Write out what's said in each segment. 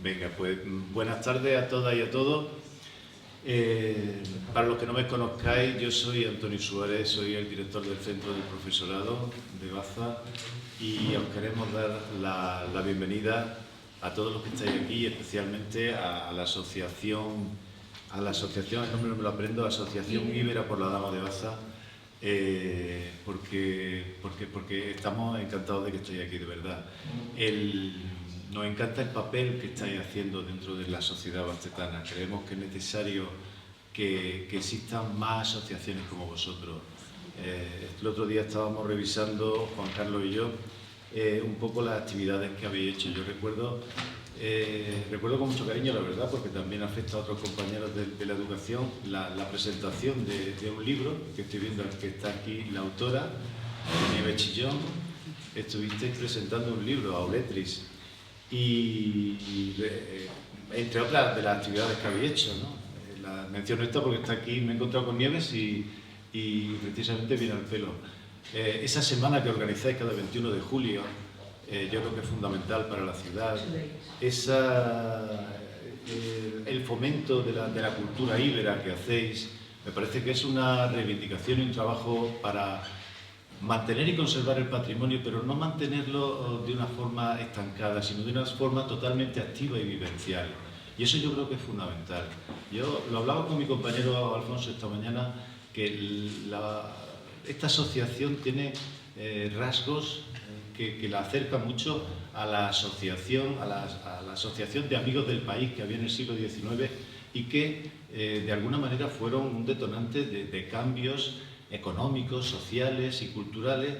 Venga, pues buenas tardes a todas y a todos. Para los que no me conozcáis, yo soy Antonio Suárez, soy el director del Centro del Profesorado de Baza y os queremos dar la bienvenida a todos los que estáis aquí, especialmente a la asociación, el nombre no me lo aprendo, Asociación Íbera por la Dama de Baza, porque estamos encantados de que estéis aquí, de verdad. Nos encanta el papel que estáis haciendo dentro de la sociedad bastetana. Creemos que es necesario que existan más asociaciones como vosotros. El otro día estábamos revisando, Juan Carlos y yo, un poco las actividades que habéis hecho. Yo recuerdo con mucho cariño, la verdad, porque también afecta a otros compañeros de la educación, la presentación de un libro que estoy viendo, que está aquí la autora, Nieves Chillón. Estuvisteis presentando un libro, Auletris, y entre otras de las actividades que habéis hecho, ¿no? La menciono esta porque está aquí, me he encontrado con Nieves y precisamente viene al pelo. Esa semana que organizáis cada 21 de julio, yo creo que es fundamental para la ciudad. El fomento de la cultura íbera que hacéis, me parece que es una reivindicación y un trabajo para mantener y conservar el patrimonio, pero no mantenerlo de una forma estancada, sino de una forma totalmente activa y vivencial. Y eso yo creo que es fundamental. Yo lo hablaba con mi compañero Alfonso esta mañana, que esta asociación tiene rasgos que la acercan mucho a la asociación, a la asociación de amigos del país que había en el siglo XIX y que de alguna manera fueron un detonante de cambios económicos, sociales y culturales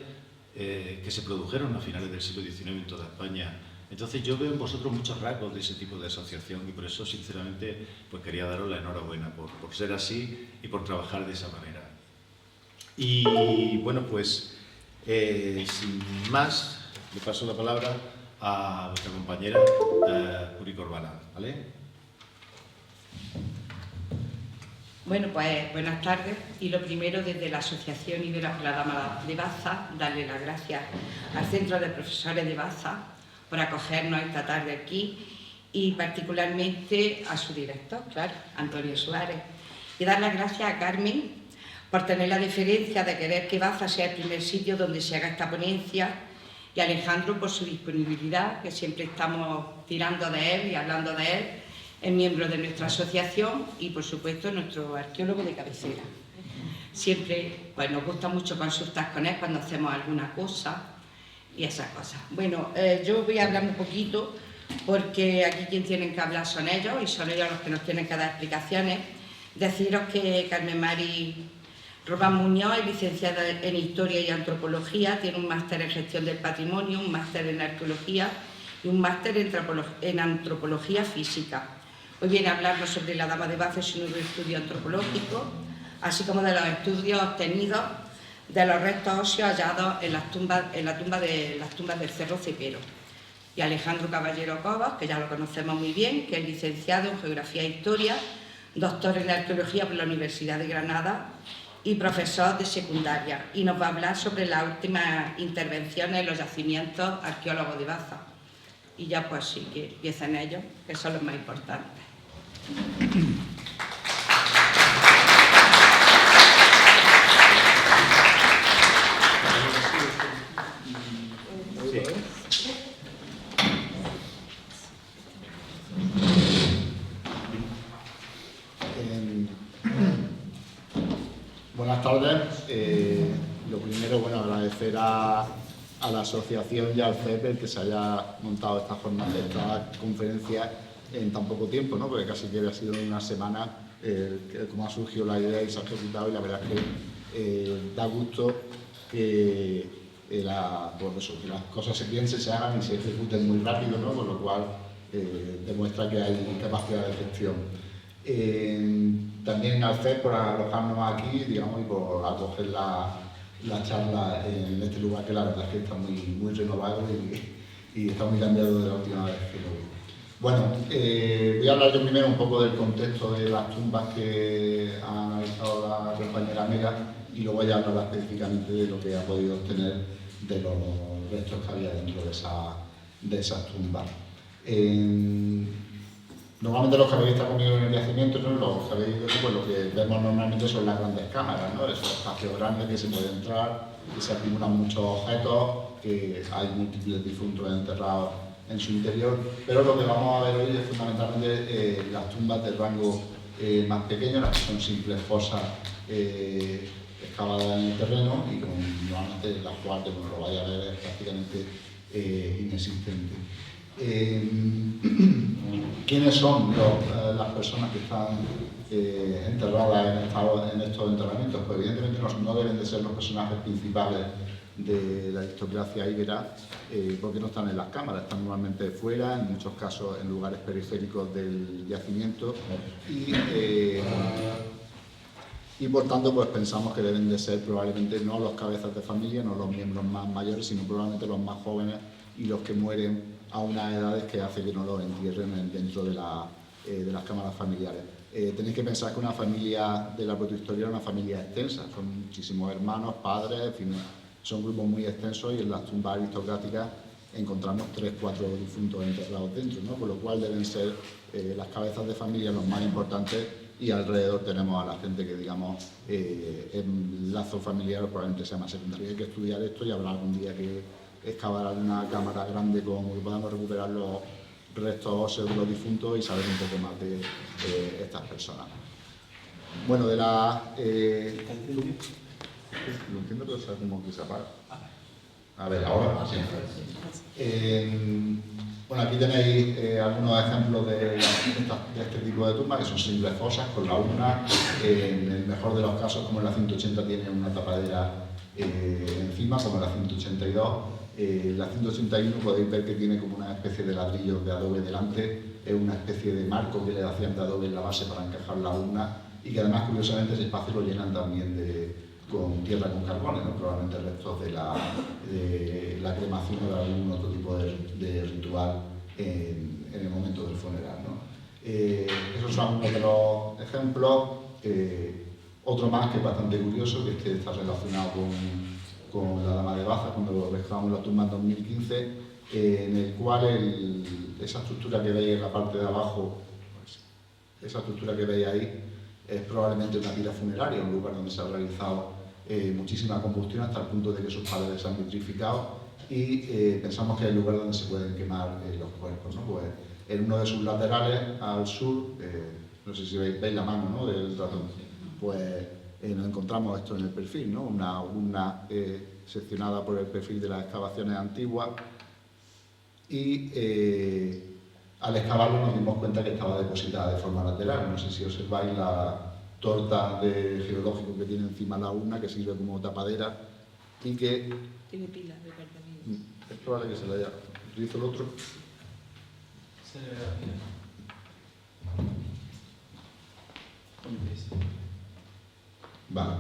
que se produjeron a finales del siglo XIX en toda España. Entonces yo veo en vosotros muchos rasgos de ese tipo de asociación y por eso sinceramente pues quería daros la enhorabuena por ser así y por trabajar de esa manera. Y bueno, pues sin más, le paso la palabra a vuestra compañera Puri Corbalán, ¿vale? Bueno, pues buenas tardes y lo primero desde la Asociación Íbera por la Dama de Baza, darle las gracias al Centro de Profesores de Baza por acogernos esta tarde aquí y particularmente a su director, claro, Antonio Suárez, y dar las gracias a Carmen por tener la deferencia de querer que Baza sea el primer sitio donde se haga esta ponencia y a Alejandro por su disponibilidad, que siempre estamos tirando de él y hablando de él. Es miembro de nuestra asociación y, por supuesto, nuestro arqueólogo de cabecera. Siempre pues, nos gusta mucho consultar con él cuando hacemos alguna cosa y esas cosas. Bueno, yo voy a hablar un poquito porque aquí quien tienen que hablar son ellos y son ellos los que nos tienen que dar explicaciones. Deciros que Carmen Mari Román Muñoz es licenciada en Historia y Antropología, tiene un máster en Gestión del Patrimonio, un máster en Arqueología y un máster en Antropología Física. Hoy viene a hablarnos sobre la Dama de Baza y su nuevo estudio antropológico, así como de los estudios obtenidos de los restos óseos hallados en las tumbas del Cerro Cepero. Y Alejandro Caballero Cobos, que ya lo conocemos muy bien, que es licenciado en Geografía e Historia, doctor en Arqueología por la Universidad de Granada y profesor de secundaria. Y nos va a hablar sobre las últimas intervenciones en los yacimientos arqueólogos de Baza. Y ya pues sí que empiezan ellos, que son los más importantes. Buenas tardes. Lo primero, bueno, agradecer a la asociación y al CEP el que se haya montado esta jornada, esta conferencia en tan poco tiempo, ¿no? Porque casi que había sido una semana como ha surgido la idea y se ha ejecutado, y la verdad es que da gusto que las cosas se piensen, se hagan y se ejecuten muy rápido, ¿no? Con lo cual demuestra que hay capacidad de gestión. También al CEP por alojarnos aquí, digamos, y por acoger la charla en este lugar, que la verdad es que está muy renovado y está muy cambiado de la última vez que lo vi. Bueno, voy a hablar yo primero un poco del contexto de las tumbas que ha analizado la compañera Mega y luego ya hablar específicamente de lo que ha podido obtener de los restos que había dentro de esas tumbas. Normalmente los que habéis estado conmigo en el yacimiento, ¿no? Los que habéis visto, pues lo que vemos normalmente son las grandes cámaras, ¿no? Esos espacios grandes que se puede entrar, que se acumulan muchos objetos, que hay múltiples difuntos enterrados en su interior, pero lo que vamos a ver hoy es fundamentalmente las tumbas de rango más pequeño, las que son simples fosas excavadas en el terreno y normalmente la cual, como lo vaya a ver, es prácticamente inexistente. ¿Quiénes son las personas que están enterradas en estos enterramientos? Pues evidentemente no deben de ser los personajes principales de la aristocracia íbera, porque no están en las cámaras, están normalmente fuera, en muchos casos en lugares periféricos del yacimiento y por tanto pues pensamos que deben de ser probablemente no los cabezas de familia, no los miembros más mayores, sino probablemente los más jóvenes y los que mueren a unas edades que hace que no los entierren dentro de las cámaras familiares. Tenéis que pensar que una familia de la protohistoria era una familia extensa, son muchísimos hermanos, padres, en fin, son grupos muy extensos y en las tumbas aristocráticas encontramos 3 o 4 difuntos enterrados dentro, ¿no? Por lo cual deben ser las cabezas de familia los más importantes y alrededor tenemos a la gente que, digamos, en lazo familiar probablemente sea más secundario. Hay que estudiar esto y habrá algún día que excavar alguna cámara grande con que podamos recuperar los restos óseos de los difuntos y saber un poco más de estas personas. Bueno, de la... lo entiendo, pero es como que se apaga. A ver, ahora sí. Bueno, aquí tenéis algunos ejemplos de este tipo de tumbas, que son simples fosas con la urna. En el mejor de los casos, como en la 180 tiene una tapadera encima, como en la 182. La 181 podéis ver que tiene como una especie de ladrillos de adobe delante, es una especie de marco que le hacían de adobe en la base para encajar la urna y que además curiosamente ese espacio lo llenan también con tierra con carbones, ¿no? Probablemente restos de la cremación o de algún otro tipo de ritual en el momento del funeral, ¿no? Esos son algunos de los ejemplos. Otro más que es bastante curioso, que este está relacionado con la Dama de Baza, cuando excavamos la tumba en 2015, en el cual esa estructura que veis en la parte de abajo, pues, esa estructura que veis ahí, es probablemente una pira funeraria, un lugar donde se ha realizado muchísima combustión hasta el punto de que sus paredes se han vitrificado y pensamos que es el lugar donde se pueden quemar los cuerpos, ¿no? Pues en uno de sus laterales, al sur, no sé si veis la mano, ¿no?, del ratón, pues nos encontramos esto en el perfil, ¿no? Una urna seccionada por el perfil de las excavaciones antiguas y al excavarlo nos dimos cuenta que estaba depositada de forma lateral. No sé si observáis la torta geológico que tiene encima la urna, que sirve como tapadera y que... Tiene pilas de cartón. Es probable que se la haya... ¿Utilizo el otro? Se le ve la pila. Vale.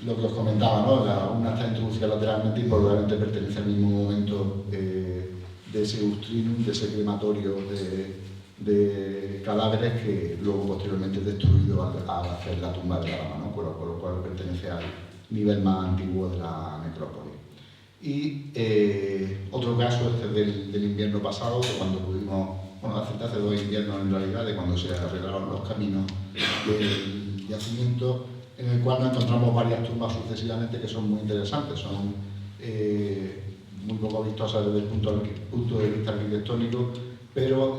Lo que os comentaba, ¿no? La urna está introducida lateralmente y probablemente pertenece al mismo momento de ese ustrinum, de ese crematorio de cadáveres que luego posteriormente es destruido al hacer la tumba de la dama, ¿no? Por lo cual pertenece al nivel más antiguo de la necrópolis. Y otro caso este del invierno pasado, que cuando pudimos, bueno, hace 2 inviernos en realidad, de cuando se arreglaron los caminos del yacimiento, en el cual nos encontramos varias tumbas sucesivamente que son muy interesantes, son muy poco vistosas desde el punto de vista arquitectónico, pero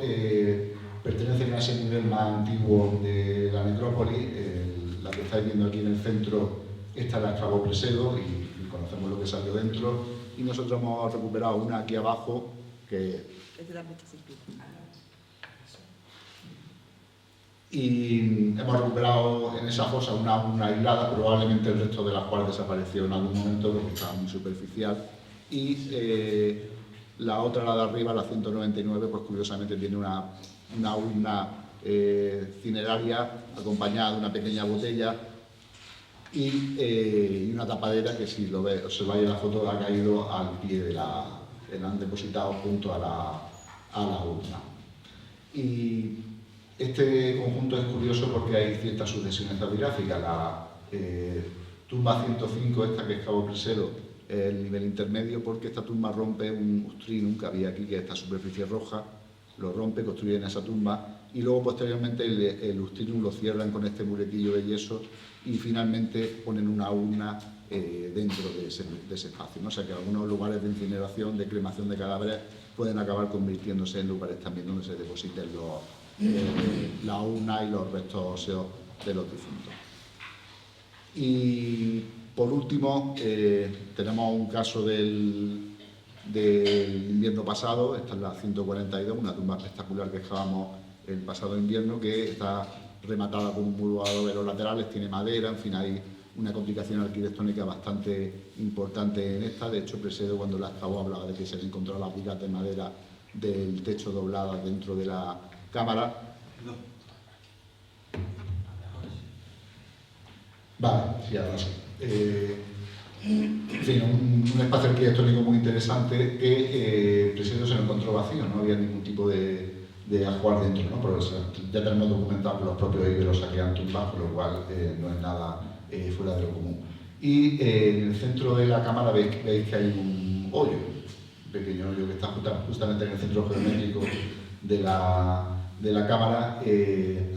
pertenecen a ese nivel más antiguo de la necrópolis. La que estáis viendo aquí en el centro, esta la excavó Presedo y conocemos lo que salió dentro, y nosotros hemos recuperado una aquí abajo que... Y hemos recuperado en esa fosa una aislada, probablemente el resto de la cual desapareció en algún momento porque estaba muy superficial. Y la otra, la de arriba, la 199, pues curiosamente tiene una urna cineraria acompañada de una pequeña botella y una tapadera que, si lo veis, observáis en la foto, ha caído al pie de la han depositado junto a la urna. Y este conjunto es curioso porque hay ciertas sucesiones estratigráficas. La tumba 105, esta que excavó Presedo, es el nivel intermedio, porque esta tumba rompe un ustrinum que había aquí, que es esta superficie roja, lo rompe, construyen esa tumba y luego posteriormente el lustrinum lo cierran con este muletillo de yeso y finalmente ponen una urna dentro de ese espacio, ¿no? O sea que algunos lugares de incineración, de cremación de cadáveres, pueden acabar convirtiéndose en lugares también donde se depositen la urna y los restos óseos de los difuntos. Y por último, tenemos un caso del invierno pasado. Esta es la 142, una tumba espectacular que excavamos el pasado invierno, que está rematada con un muro a los laterales, tiene madera, en fin, hay una complicación arquitectónica bastante importante en esta. De hecho, Presedo, cuando la excavó, hablaba de que se le encontró las vigas de madera del techo dobladas dentro de la cámara. Vale, sí, ahora sí. En fin, un espacio arquitectónico muy interesante que Presedo se lo encontró vacío, no había ningún tipo de ajuar dentro, ¿no? Pero ya tenemos documentado que los propios íberos saquean tumbas, con lo cual no es nada fuera de lo común. Y en el centro de la cámara veis que hay un hoyo, un pequeño hoyo que está justamente en el centro geométrico de la cámara.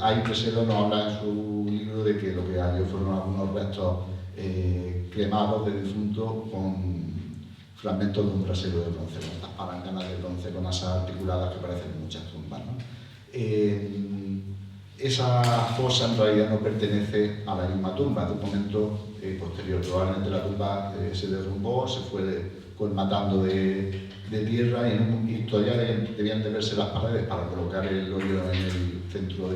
Ahí Presedo nos habla en su libro de que lo que halló fueron algunos restos cremados de difuntos con fragmentos de un brasero de bronce, con estas palanganas de bronce con asas articuladas que parecen muchas tumbas, ¿no? Esa fosa en realidad no pertenece a la misma tumba, de un momento posterior. Probablemente la tumba se derrumbó, se fue colmatando de tierra y todavía debían de verse las paredes para colocar el hoyo en el centro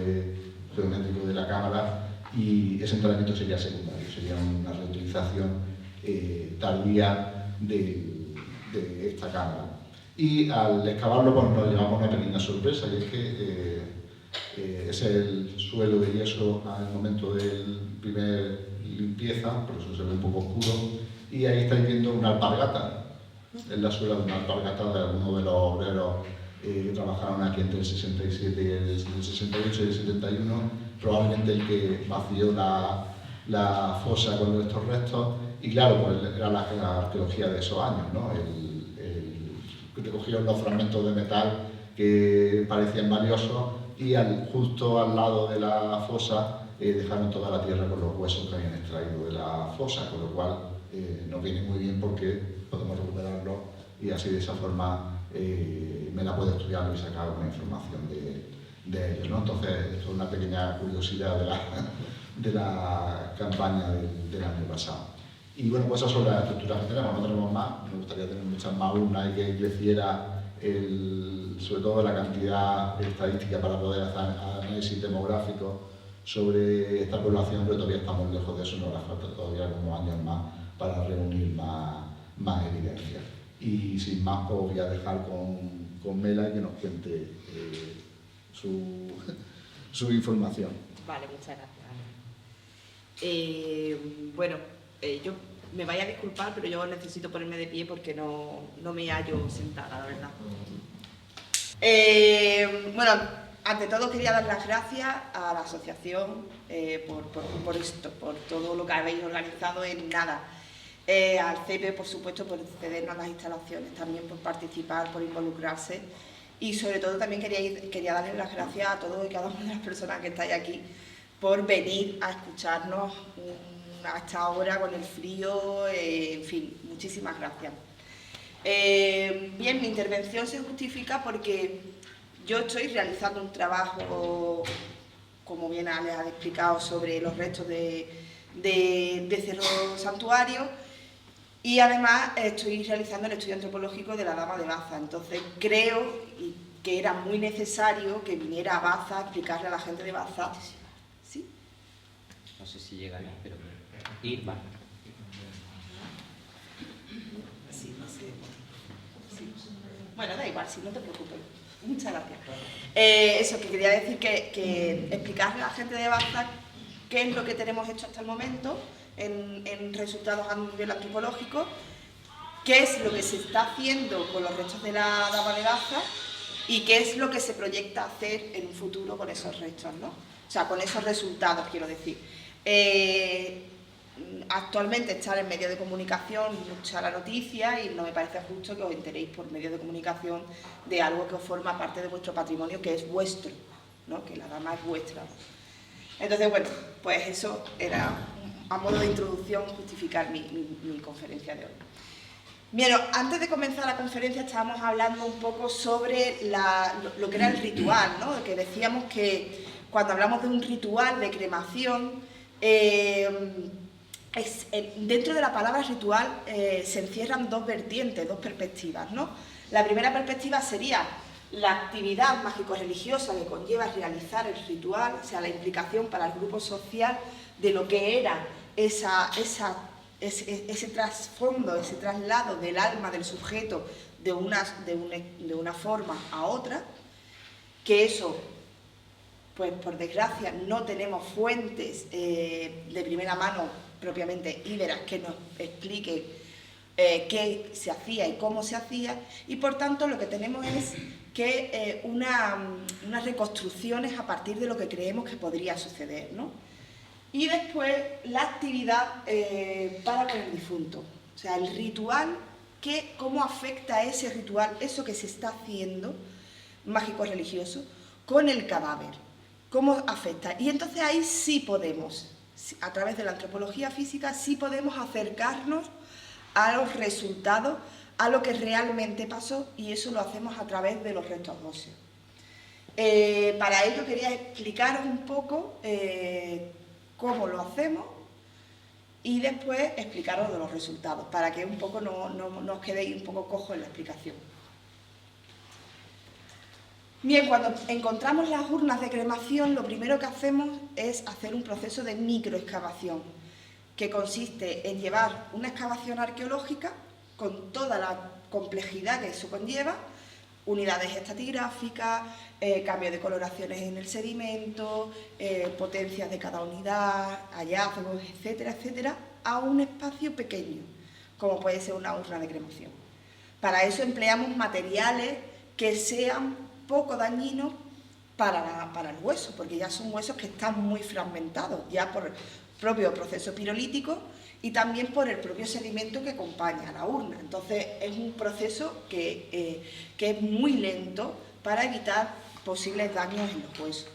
geométrico de la cámara, y ese enterramiento sería secundario, sería una reutilización tardía de esta cámara. Y al excavarlo, pues, nos llevamos una pequeña sorpresa, y es que es el suelo de yeso al momento del primer limpieza, por eso se ve un poco oscuro, y ahí estáis viendo una alpargata. Es la suela de una alpargata de algunos de los obreros que trabajaron aquí entre el 67 y el 68 y el 71, probablemente el que vació la fosa con estos restos. Y claro, pues era la arqueología de esos años, ¿no? Recogieron los fragmentos de metal que parecían valiosos y justo al lado de la fosa dejaron toda la tierra con los huesos que habían extraído de la fosa, con lo cual nos viene muy bien porque podemos recuperarlo y así de esa forma me la puedo estudiar y sacar una información de ellos, ¿no? Entonces, esto es una pequeña curiosidad de la campaña del año pasado. Y bueno, pues esas son las estructuras que tenemos, no tenemos más. Me gustaría tener muchas más urnas y que creciera sobre todo la cantidad estadística para poder hacer análisis demográfico sobre esta población, pero todavía estamos lejos de eso, nos falta todavía algunos años más para reunir más evidencia. Y sin más, pues voy a dejar con Mela que nos cuente su información. Vale, muchas gracias. Yo me vaya a disculpar, pero yo necesito ponerme de pie porque no me hallo sentada, la verdad. Ante todo quería dar las gracias a la asociación por todo lo que habéis organizado en nada. Al CEPE, por supuesto, por cedernos las instalaciones, también por participar, por involucrarse, y sobre todo también quería darles las gracias a todos y cada una de las personas que estáis aquí por venir a escucharnos a esta hora con el frío, en fin, muchísimas gracias. Bien, mi intervención se justifica porque yo estoy realizando un trabajo, como bien les ha explicado, sobre los restos de Cerro Santuario, y además estoy realizando el estudio antropológico de la Dama de Baza. Entonces creo que era muy necesario que viniera a Baza a explicarle a la gente de Baza. ¿Sí? No sé si llegaría, pero ir va. Sí, no sé. Sí. Bueno, da igual, sí, no te preocupes. Muchas gracias. Eso, que quería decir que explicarle a la gente de Baza qué es lo que tenemos hecho hasta el momento en resultados a nivel antropológico, qué es lo que se está haciendo con los restos de la Dama de Baza y qué es lo que se proyecta hacer en un futuro con esos restos, ¿no? O sea, con esos resultados, quiero decir. actualmente estar en medios de comunicación, mucha la noticia, y no me parece justo que os enteréis por medios de comunicación de algo que os forma parte de vuestro patrimonio, que es vuestro, ¿no? Que la dama es vuestra. Entonces, bueno, pues eso era, a modo de introducción, justificar mi conferencia de hoy. Bien, antes de comenzar la conferencia estábamos hablando un poco sobre lo que era el ritual, ¿no? Que decíamos que cuando hablamos de un ritual de cremación, dentro de la palabra ritual se encierran dos vertientes, dos perspectivas, ¿no? La primera perspectiva sería la actividad mágico-religiosa que conlleva realizar el ritual, o sea, la implicación para el grupo social de lo que era ese trasfondo, ese traslado del alma del sujeto de una forma a otra, que eso, pues por desgracia, no tenemos fuentes de primera mano propiamente íberas que nos expliquen qué se hacía y cómo se hacía, y por tanto lo que tenemos es que unas reconstrucciones a partir de lo que creemos que podría suceder, ¿no? Y después la actividad para con el difunto, o sea, el ritual, cómo afecta ese ritual, eso que se está haciendo, mágico-religioso, con el cadáver, cómo afecta. Y entonces ahí sí podemos, a través de la antropología física, sí podemos acercarnos a los resultados, a lo que realmente pasó, y eso lo hacemos a través de los restos óseos. Para ello quería explicaros un poco cómo lo hacemos y después explicaros de los resultados, para que un poco no os quedéis un poco cojos en la explicación. Bien, cuando encontramos las urnas de cremación, lo primero que hacemos es hacer un proceso de microexcavación, que consiste en llevar una excavación arqueológica con toda la complejidad que eso conlleva, unidades estratigráficas, cambio de coloraciones en el sedimento, potencias de cada unidad, hallazgos, etcétera, etcétera, a un espacio pequeño, como puede ser una urna de cremación. Para eso empleamos materiales que sean poco dañinos para el hueso, porque ya son huesos que están muy fragmentados, ya por el propio proceso pirolítico y también por el propio sedimento que acompaña a la urna. Entonces es un proceso que es muy lento para evitar posibles daños en los huesos.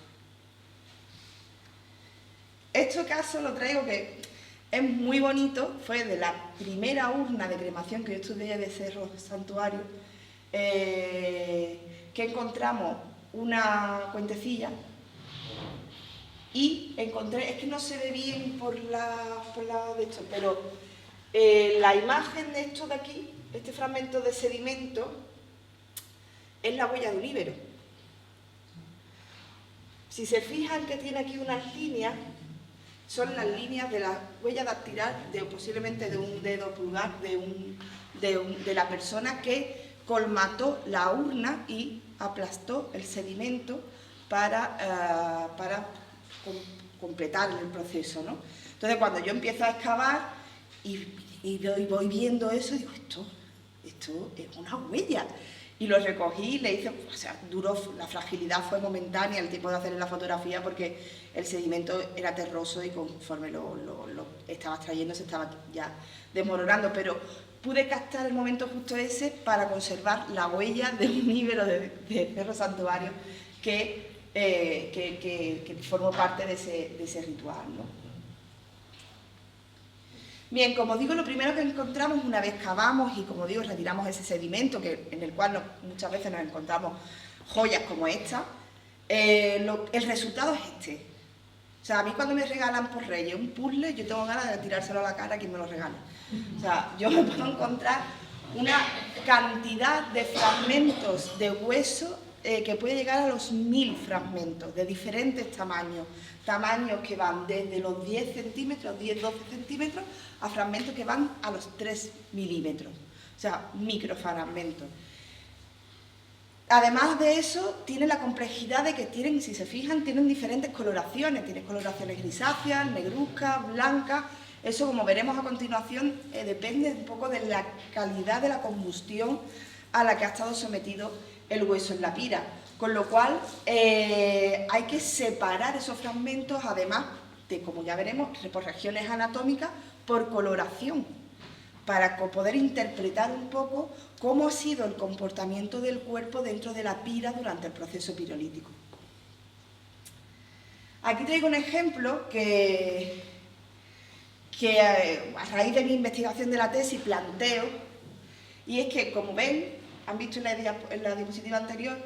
Este caso lo traigo que es muy bonito, fue de la primera urna de cremación que yo estudié de Cerro Santuario, que encontramos una cuentecilla y encontré, es que no se ve bien por la de esto, pero la imagen de esto de aquí, este fragmento de sedimento, es la huella de un íbero. Si se fijan que tiene aquí unas líneas, son las líneas de la huella dactilar, posiblemente de un dedo pulgar, de la persona que colmató la urna y aplastó el sedimento para completar el proceso, ¿no? Entonces, cuando yo empiezo a excavar y voy viendo eso, digo, esto es una huella. Y lo recogí, le hice, o sea, la fragilidad fue momentánea, el tiempo de hacer la fotografía, porque el sedimento era terroso y conforme lo estaba extrayendo se estaba ya desmoronando, pero pude captar el momento justo ese para conservar la huella de un íbero de Cerro Santuario que formó parte de ese ritual, ¿no? Bien, como digo, lo primero que encontramos una vez cavamos y, como digo, retiramos ese sedimento en el cual muchas veces nos encontramos joyas como esta, el resultado es este. O sea, a mí cuando me regalan por Reyes un puzzle, yo tengo ganas de tirárselo a la cara a quien me lo regale. O sea, yo me puedo encontrar una cantidad de fragmentos de hueso que puede llegar a los 1000 fragmentos de diferentes tamaños que van desde los 10 centímetros, 10-12 centímetros, a fragmentos que van a los 3 milímetros, o sea, microfragmentos. Además de eso, tiene la complejidad de que tienen, si se fijan, tienen diferentes coloraciones, tienen coloraciones grisáceas, negruzcas, blancas. Eso, como veremos a continuación, depende un poco de la calidad de la combustión a la que ha estado sometido el hueso en la pira, con lo cual hay que separar esos fragmentos, además de, como ya veremos, por regiones anatómicas por coloración, para poder interpretar un poco cómo ha sido el comportamiento del cuerpo dentro de la pira durante el proceso pirolítico. Aquí traigo un ejemplo que a raíz de mi investigación de la tesis planteo, y es que, como ven, han visto en la diapositiva anterior,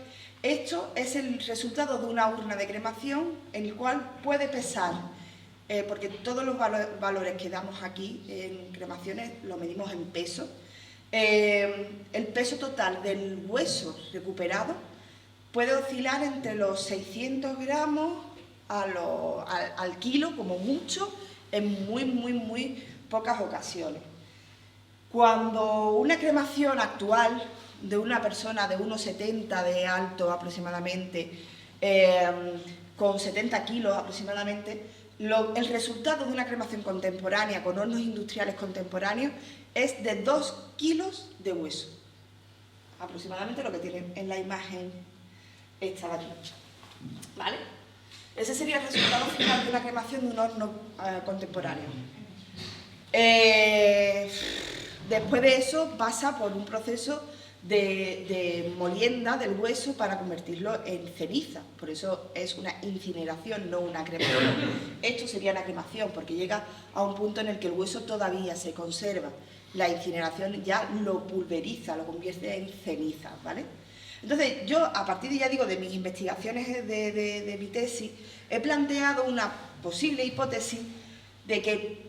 esto es el resultado de una urna de cremación en el cual puede pesar, porque todos los valores que damos aquí en cremaciones lo medimos en peso, el peso total del hueso recuperado puede oscilar entre los 600 gramos al kilo, como mucho, en muy pocas ocasiones. Cuando una cremación actual de una persona de 1,70 de alto aproximadamente, con 70 kilos aproximadamente, el resultado de una cremación contemporánea con hornos industriales contemporáneos es de 2 kilos de hueso. Aproximadamente lo que tienen en la imagen esta de aquí. ¿Vale? Ese sería el resultado final de una cremación de un horno contemporáneo. Después de eso pasa por un proceso de molienda del hueso para convertirlo en ceniza. Por eso es una incineración, no una cremación. Esto sería una cremación porque llega a un punto en el que el hueso todavía se conserva. La incineración ya lo pulveriza, lo convierte en ceniza, ¿vale? Entonces, yo, a partir de, ya digo, de mis investigaciones de mi tesis, he planteado una posible hipótesis de que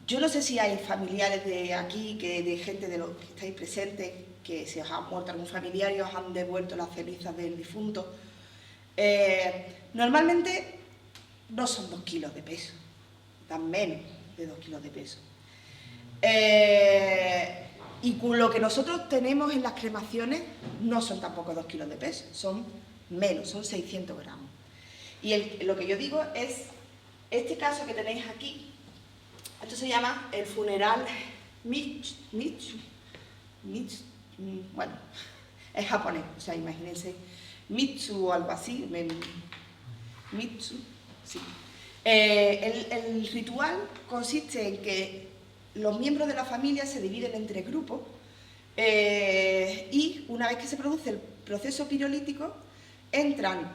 yo no sé si hay familiares de aquí, de gente de los que estáis presentes, que se os ha muerto algún familiar y os han devuelto las cenizas del difunto. Normalmente no son 2 kilos de peso, dan menos de 2 kilos de peso. Y con lo que nosotros tenemos en las cremaciones no son tampoco 2 kilos de peso, son menos, son 600 gramos. Y lo que yo digo es, este caso que tenéis aquí, esto se llama el funeral bueno, es japonés, o sea, imagínense, Mitsu o algo así, Mitsu, sí. El ritual consiste en que los miembros de la familia se dividen entre grupos y una vez que se produce el proceso pirolítico, entran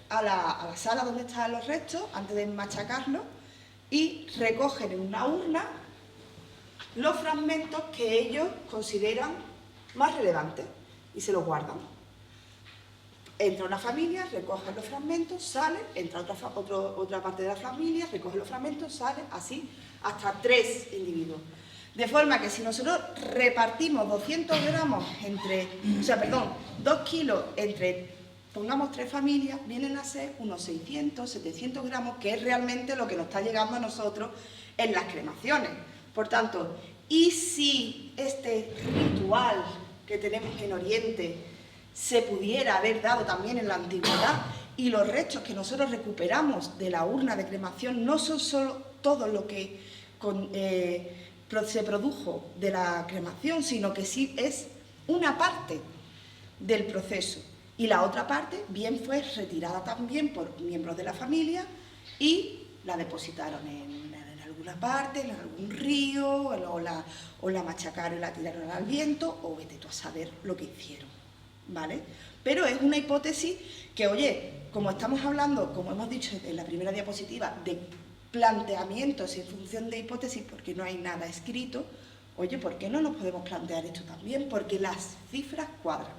a la sala donde están los restos, antes de machacarlos, y recogen en una urna los fragmentos que ellos consideran más relevantes y se los guardan. Entra una familia, recoge los fragmentos, sale, entra otra parte de la familia, recoge los fragmentos, sale, así, hasta 3 individuos. De forma que si nosotros repartimos 200 gramos entre, 2 kilos entre, pongamos 3 familias, vienen a ser unos 600, 700 gramos, que es realmente lo que nos está llegando a nosotros en las cremaciones. Por tanto, ¿y si este ritual que tenemos en Oriente se pudiera haber dado también en la antigüedad y los restos que nosotros recuperamos de la urna de cremación no son solo todo lo que se produjo de la cremación, sino que sí es una parte del proceso y la otra parte bien fue retirada también por miembros de la familia y la depositaron en alguna parte, en algún río, o la machacaron y la tiraron al viento, o vete tú a saber lo que hicieron, ¿vale? Pero es una hipótesis que, oye, como estamos hablando, como hemos dicho en la primera diapositiva, de planteamientos en función de hipótesis, porque no hay nada escrito, oye, ¿por qué no nos podemos plantear esto también? Porque las cifras cuadran,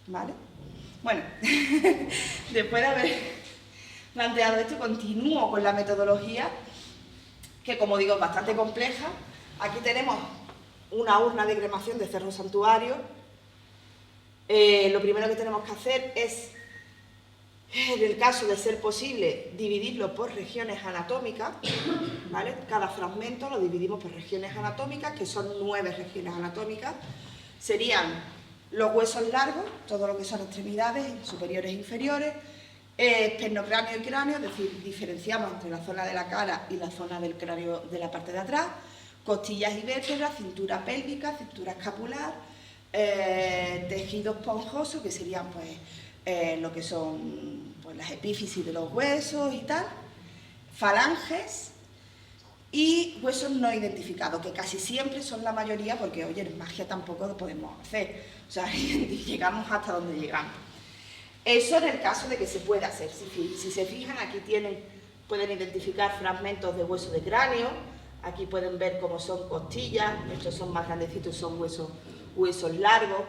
¿vale? Bueno, después de haber planteado esto, continúo con la metodología, que como digo es bastante compleja. Aquí tenemos una urna de cremación de Cerro Santuario. Lo primero que tenemos que hacer es, en el caso de ser posible, dividirlo por regiones anatómicas, ¿vale? Cada fragmento lo dividimos por regiones anatómicas, que son 9 regiones anatómicas. Serían los huesos largos, todo lo que son extremidades, superiores e inferiores, pernocráneo y cráneo, es decir, diferenciamos entre la zona de la cara y la zona del cráneo de la parte de atrás, costillas y vértebras, cintura pélvica, cintura escapular, tejido esponjoso, que serían pues lo que son pues, las epífisis de los huesos y tal, falanges y huesos no identificados, que casi siempre son la mayoría, porque oye, en magia tampoco lo podemos hacer, o sea, llegamos hasta donde llegamos. Eso en el caso de que se pueda hacer. Si se fijan, aquí pueden identificar fragmentos de hueso de cráneo, aquí pueden ver cómo son costillas, estos son más grandecitos, son huesos largos,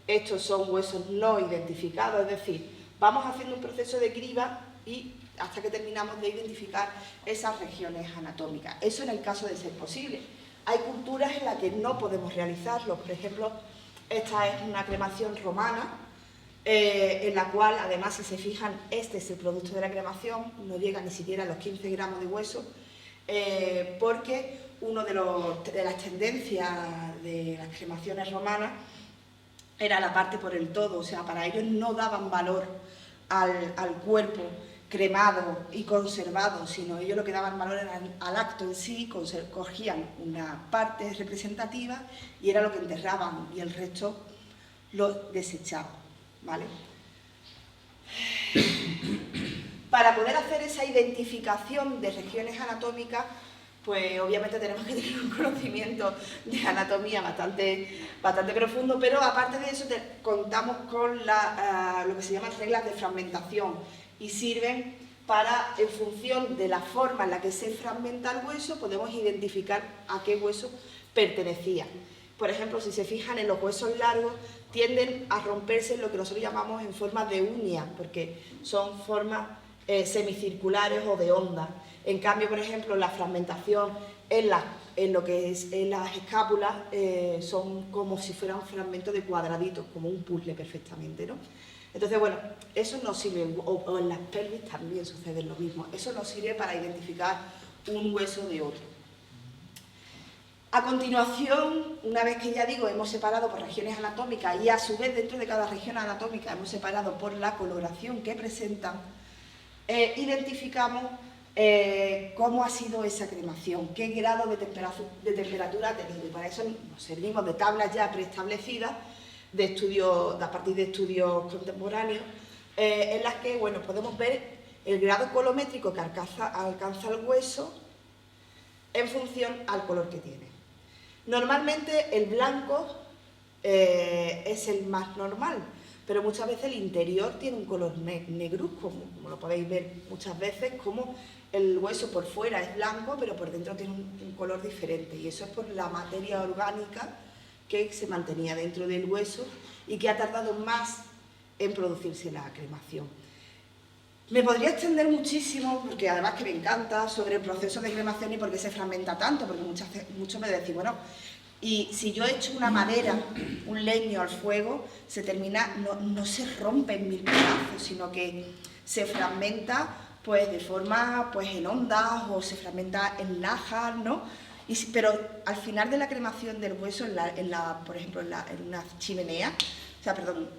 estos son huesos no identificados, es decir, vamos haciendo un proceso de criba y hasta que terminamos de identificar esas regiones anatómicas. Eso en el caso de ser posible. Hay culturas en las que no podemos realizarlo, por ejemplo, esta es una cremación romana, en la cual, además, si se fijan, este es el producto de la cremación, no llega ni siquiera a los 15 gramos de hueso, porque una de las tendencias de las cremaciones romanas era la parte por el todo, o sea, para ellos no daban valor al cuerpo cremado y conservado, sino ellos lo que daban valor era al acto en sí, cogían una parte representativa y era lo que enterraban y el resto lo desechaban, ¿vale? Para poder hacer esa identificación de regiones anatómicas, pues obviamente tenemos que tener un conocimiento de anatomía bastante profundo, pero aparte de eso contamos con lo que se llaman reglas de fragmentación y sirven para, en función de la forma en la que se fragmenta el hueso, podemos identificar a qué hueso pertenecía. Por ejemplo, si se fijan en los huesos largos, tienden a romperse en lo que nosotros llamamos en forma de uña, porque son formas semicirculares o de onda. En cambio, por ejemplo, la fragmentación en lo que es en las escápulas son como si fueran fragmentos de cuadraditos, como un puzzle perfectamente, ¿no? Entonces, bueno, eso nos sirve, o en las pelvis también sucede lo mismo, eso nos sirve para identificar un hueso de otro. A continuación, una vez que ya digo, hemos separado por regiones anatómicas y a su vez dentro de cada región anatómica hemos separado por la coloración que presentan, identificamos cómo ha sido esa cremación, qué grado de temperatura ha tenido. Y para eso nos servimos de tablas ya preestablecidas a partir de estudios contemporáneos, en las que bueno, podemos ver el grado colométrico que alcanza el hueso en función al color que tiene. Normalmente el blanco es el más normal, pero muchas veces el interior tiene un color negruzco, como lo podéis ver muchas veces, como el hueso por fuera es blanco, pero por dentro tiene un color diferente, y eso es por la materia orgánica que se mantenía dentro del hueso y que ha tardado más en producirse la cremación. Me podría extender muchísimo, porque además que me encanta, sobre el proceso de cremación y por qué se fragmenta tanto, porque muchos me decís, bueno, y si yo echo una madera, un leño al fuego, no se rompe en mil pedazos, sino que se fragmenta pues de forma en ondas o se fragmenta en lajas, ¿no? Pero al final de la cremación del hueso, por ejemplo, en una chimenea,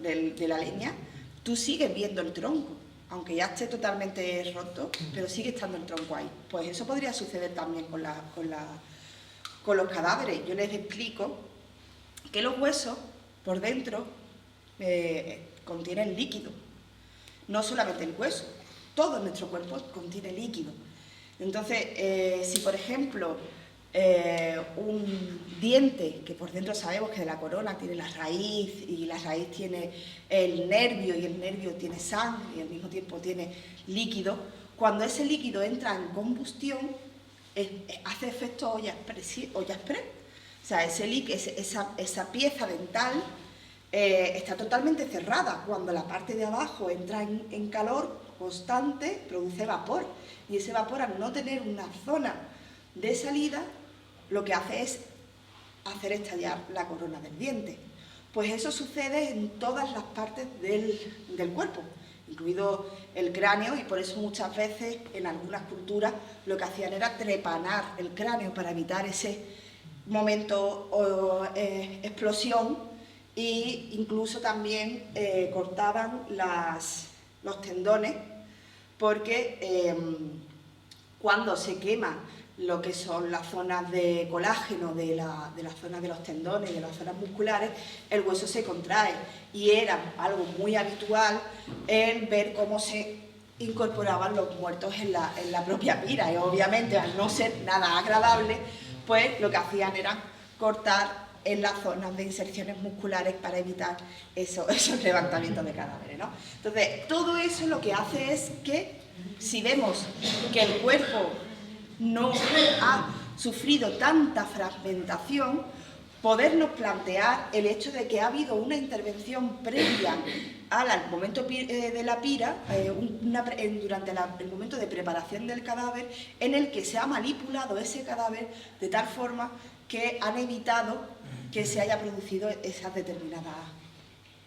de la leña, tú sigues viendo el tronco, aunque ya esté totalmente roto, pero sigue estando el tronco ahí. Pues eso podría suceder también con los cadáveres. Yo les explico que los huesos, por dentro, contienen líquido. No solamente el hueso, todo nuestro cuerpo contiene líquido. Entonces, si por ejemplo, un diente, que por dentro sabemos que de la corona tiene la raíz, y la raíz tiene el nervio, y el nervio tiene sangre, y al mismo tiempo tiene líquido, cuando ese líquido entra en combustión, hace efecto olla express. O sea, esa pieza dental está totalmente cerrada. Cuando la parte de abajo entra en calor constante, produce vapor, y ese vapor, al no tener una zona de salida, lo que hace es hacer estallar la corona del diente. Pues eso sucede en todas las partes del cuerpo, incluido el cráneo, y por eso muchas veces en algunas culturas lo que hacían era trepanar el cráneo para evitar ese momento o explosión, e incluso también cortaban los tendones, porque cuando se quema lo que son las zonas de colágeno de las zonas de los tendones y de las zonas musculares, el hueso se contrae, y era algo muy habitual el ver cómo se incorporaban los muertos en la propia pira y obviamente al no ser nada agradable, pues lo que hacían era cortar en las zonas de inserciones musculares para evitar esos levantamientos de cadáveres, ¿no? Entonces, todo eso lo que hace es que, si vemos que el cuerpo no ha sufrido tanta fragmentación, podernos plantear el hecho de que ha habido una intervención previa al momento de la pira, durante el momento de preparación del cadáver, en el que se ha manipulado ese cadáver de tal forma que han evitado que se haya producido esas determinadas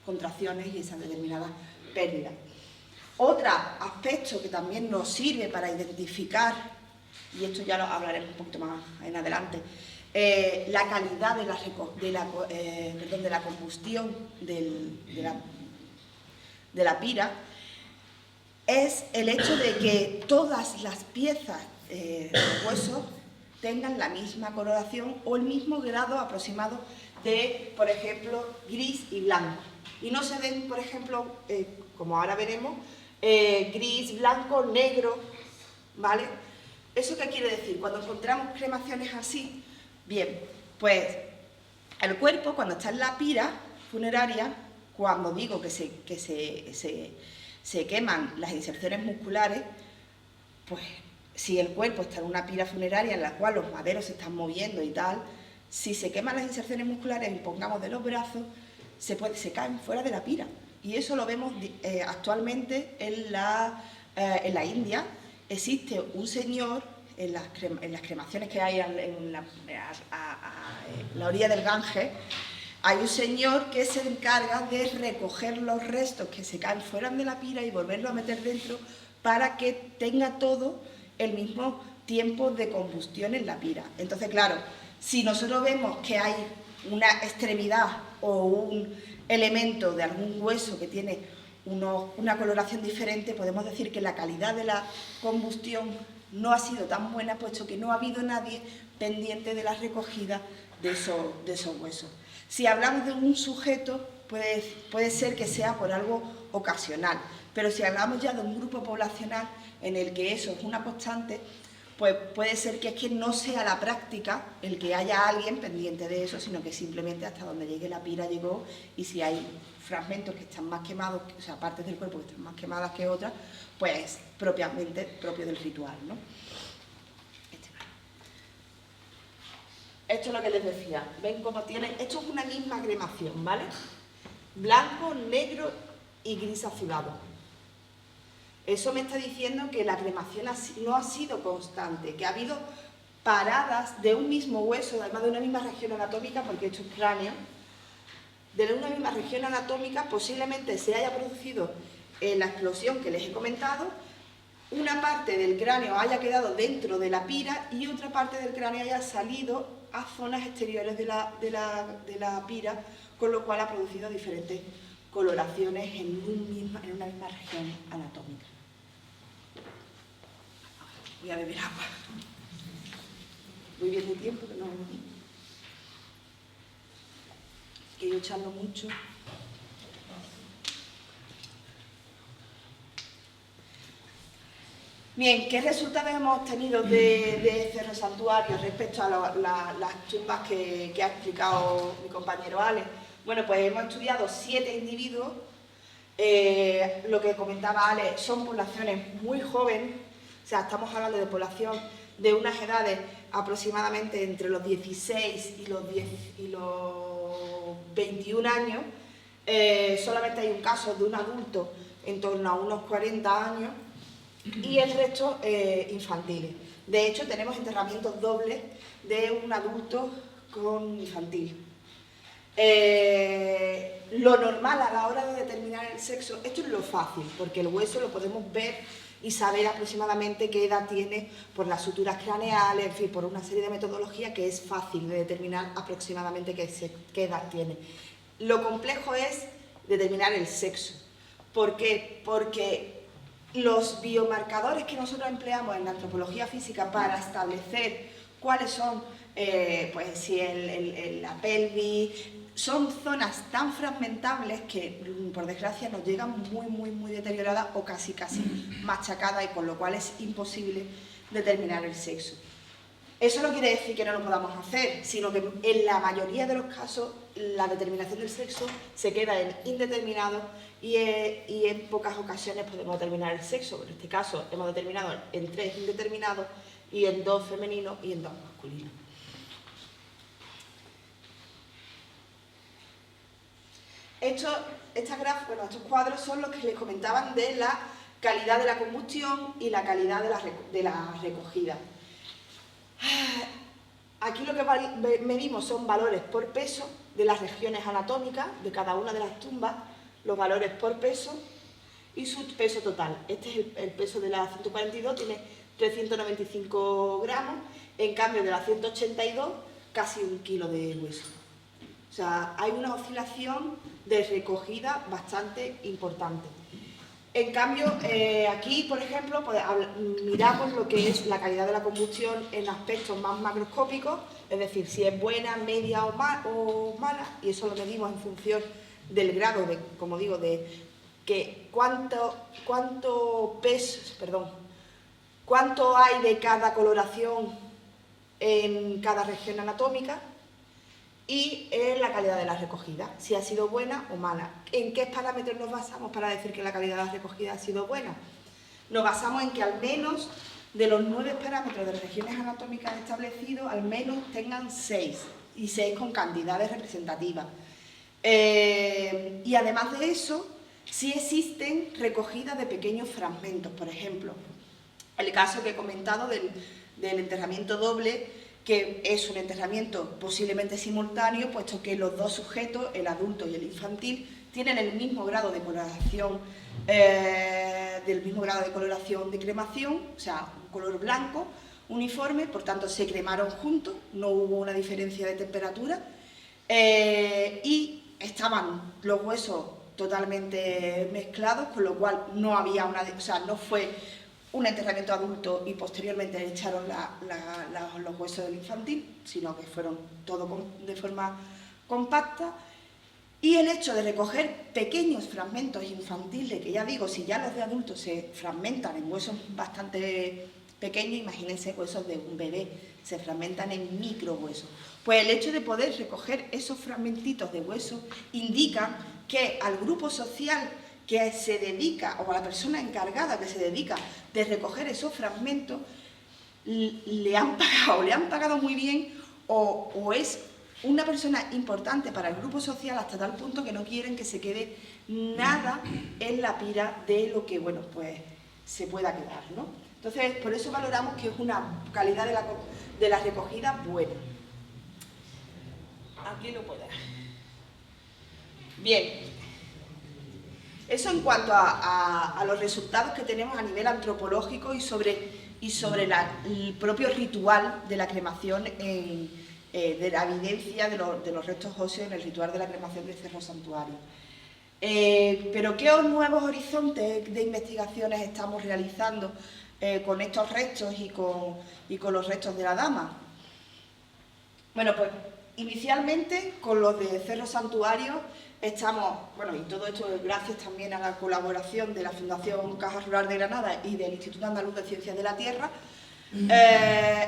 contracciones y esas determinadas pérdidas. Otro aspecto que también nos sirve para identificar, y esto ya lo hablaremos un poquito más en adelante, la calidad de la combustión de la pira, es el hecho de que todas las piezas de huesos tengan la misma coloración o el mismo grado aproximado de, por ejemplo, gris y blanco. Y no se den, por ejemplo, como ahora veremos, gris, blanco, negro, ¿vale? ¿Eso qué quiere decir? Cuando encontramos cremaciones así, bien, pues el cuerpo, cuando está en la pira funeraria, cuando digo que se queman las inserciones musculares, pues si el cuerpo está en una pira funeraria en la cual los maderos se están moviendo y tal, si se queman las inserciones musculares, pongamos de los brazos, se caen fuera de la pira. Y eso lo vemos actualmente en la India. Existe un señor, en las cremaciones que hay a la orilla del Ganges, hay un señor que se encarga de recoger los restos que se caen fuera de la pira y volverlo a meter dentro para que tenga todo el mismo tiempo de combustión en la pira. Entonces, claro, si nosotros vemos que hay una extremidad o un elemento de algún hueso que tiene una coloración diferente, podemos decir que la calidad de la combustión no ha sido tan buena, puesto que no ha habido nadie pendiente de la recogida de esos huesos. Si hablamos de un sujeto, puede ser que sea por algo ocasional, pero si hablamos ya de un grupo poblacional en el que eso es una constante, pues puede ser que es que no sea la práctica el que haya alguien pendiente de eso, sino que simplemente hasta donde llegue la pira llegó, y si hay fragmentos que están más quemados, o sea, partes del cuerpo que están más quemadas que otras, pues propiamente propio del ritual, ¿no? Esto es lo que les decía, ven cómo tiene, esto es una misma cremación, ¿vale? Blanco, negro y gris azulado. Eso me está diciendo que la cremación no ha sido constante, que ha habido paradas de un mismo hueso, además de una misma región anatómica, porque esto es cráneo, de una misma región anatómica posiblemente se haya producido la explosión que les he comentado, una parte del cráneo haya quedado dentro de la pira y otra parte del cráneo haya salido a zonas exteriores de la pira, con lo cual ha producido diferentes coloraciones en una misma región anatómica. Voy a beber agua. Voy bien de tiempo, que no quiero echarlo mucho. Bien, ¿qué resultados hemos obtenido de Cerro Santuario respecto a las tumbas que ha explicado mi compañero Alex? Bueno, pues hemos estudiado 7 individuos. Lo que comentaba Alex, son poblaciones muy jóvenes, o sea, estamos hablando de población de unas edades aproximadamente entre los 16 y los 21 años. Solamente hay un caso de un adulto en torno a unos 40 años y el resto infantiles. De hecho, tenemos enterramientos dobles de un adulto con infantil. Lo normal a la hora de determinar el sexo, esto es lo fácil, porque el hueso lo podemos ver y saber aproximadamente qué edad tiene por las suturas craneales, en fin, por una serie de metodologías que es fácil de determinar aproximadamente qué edad tiene. Lo complejo es determinar el sexo. ¿Por qué? Porque los biomarcadores que nosotros empleamos en la antropología física para establecer cuáles son, pues si la pelvis, son zonas tan fragmentables que, por desgracia, nos llegan muy deterioradas o casi machacadas, y con lo cual es imposible determinar el sexo. Eso no quiere decir que no lo podamos hacer, sino que en la mayoría de los casos la determinación del sexo se queda en indeterminado y en pocas ocasiones podemos determinar el sexo. En este caso hemos determinado en 3 indeterminados y en 2 femeninos y en 2 masculinos. Estos cuadros son los que les comentaban de la calidad de la combustión y la calidad de la recogida. Aquí lo que medimos son valores por peso de las regiones anatómicas de cada una de las tumbas, los valores por peso y su peso total. Este es el peso de la 142, tiene 395 gramos, en cambio de la 182 casi 1 kilo de hueso. O sea, hay una oscilación de recogida bastante importante. En cambio, aquí, por ejemplo, pues, miramos lo que es la calidad de la combustión en aspectos más macroscópicos, es decir, si es buena, media o mala, y eso lo medimos en función del grado de, como digo, de que cuánto hay de cada coloración en cada región anatómica, y la calidad de la recogida, si ha sido buena o mala. ¿En qué parámetros nos basamos para decir que la calidad de la recogida ha sido buena? Nos basamos en que al menos de los 9 parámetros de las regiones anatómicas establecidos, al menos tengan 6, y 6 con cantidades representativas. Y además de eso, sí existen recogidas de pequeños fragmentos. Por ejemplo, el caso que he comentado del enterramiento doble, que es un enterramiento posiblemente simultáneo, puesto que los 2 sujetos, el adulto y el infantil, tienen el mismo grado de coloración, de cremación, o sea, un color blanco, uniforme, por tanto se cremaron juntos, no hubo una diferencia de temperatura, y estaban los huesos totalmente mezclados, con lo cual no había no fue un enterramiento adulto y posteriormente echaron los huesos del infantil, sino que fueron todo de forma compacta. Y el hecho de recoger pequeños fragmentos infantiles, que ya digo, si ya los de adultos se fragmentan en huesos bastante pequeños, imagínense huesos de un bebé, se fragmentan en microhuesos. Pues el hecho de poder recoger esos fragmentitos de hueso indica que al grupo social que se dedica, o a la persona encargada que se dedica de recoger esos fragmentos, le han pagado muy bien, o es una persona importante para el grupo social hasta tal punto que no quieren que se quede nada en la pira de lo que, bueno, pues se pueda quedar, ¿no? Entonces, por eso valoramos que es una calidad de la recogida buena. Aquí lo puede. Bien. Eso en cuanto a los resultados que tenemos a nivel antropológico y sobre el propio ritual de la cremación, de la evidencia de los restos óseos en el ritual de la cremación del Cerro Santuario. Pero ¿qué nuevos horizontes de investigaciones estamos realizando con estos restos y con los restos de la dama? Bueno, pues inicialmente con los de Cerro Santuario estamos, bueno, y todo esto es gracias también a la colaboración de la Fundación Caja Rural de Granada y del Instituto Andaluz de Ciencias de la Tierra,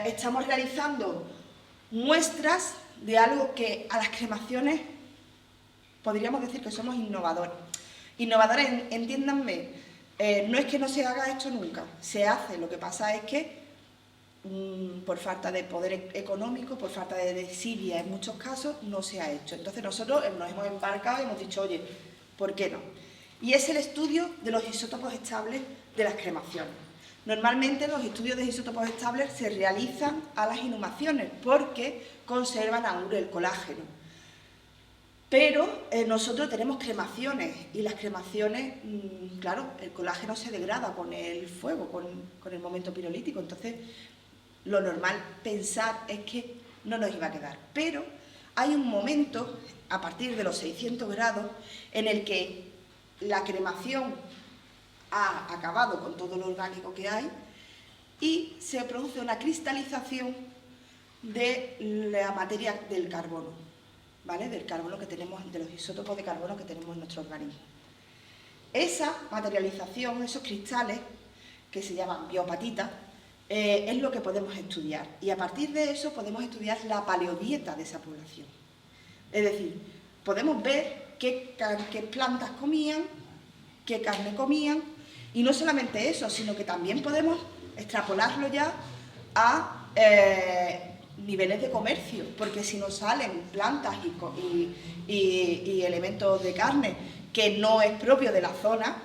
estamos realizando muestras de algo que a las cremaciones podríamos decir que somos innovadores. Innovadores, entiéndanme, no es que no se haga esto nunca, se hace, lo que pasa es que por falta de poder económico, por falta de desidia en muchos casos, no se ha hecho. Entonces nosotros nos hemos embarcado y hemos dicho, oye, ¿por qué no? Y es el estudio de los isótopos estables de las cremaciones. Normalmente los estudios de isótopos estables se realizan a las inhumaciones porque conservan aún el colágeno. Pero nosotros tenemos cremaciones y las cremaciones, claro, el colágeno se degrada con el fuego, con el momento pirolítico. Entonces, lo normal pensar es que no nos iba a quedar. Pero hay un momento, a partir de los 600 grados, en el que la cremación ha acabado con todo lo orgánico que hay y se produce una cristalización de la materia del carbono. ¿vale? Del carbono que tenemos, de los isótopos de carbono que tenemos en nuestro organismo. Esa materialización, esos cristales, que se llaman biopatitas, es lo que podemos estudiar. Y a partir de eso podemos estudiar la paleodieta de esa población. Es decir, podemos ver qué plantas comían, qué carne comían, y no solamente eso, sino que también podemos extrapolarlo ya a niveles de comercio, porque si nos salen plantas y elementos de carne que no es propio de la zona,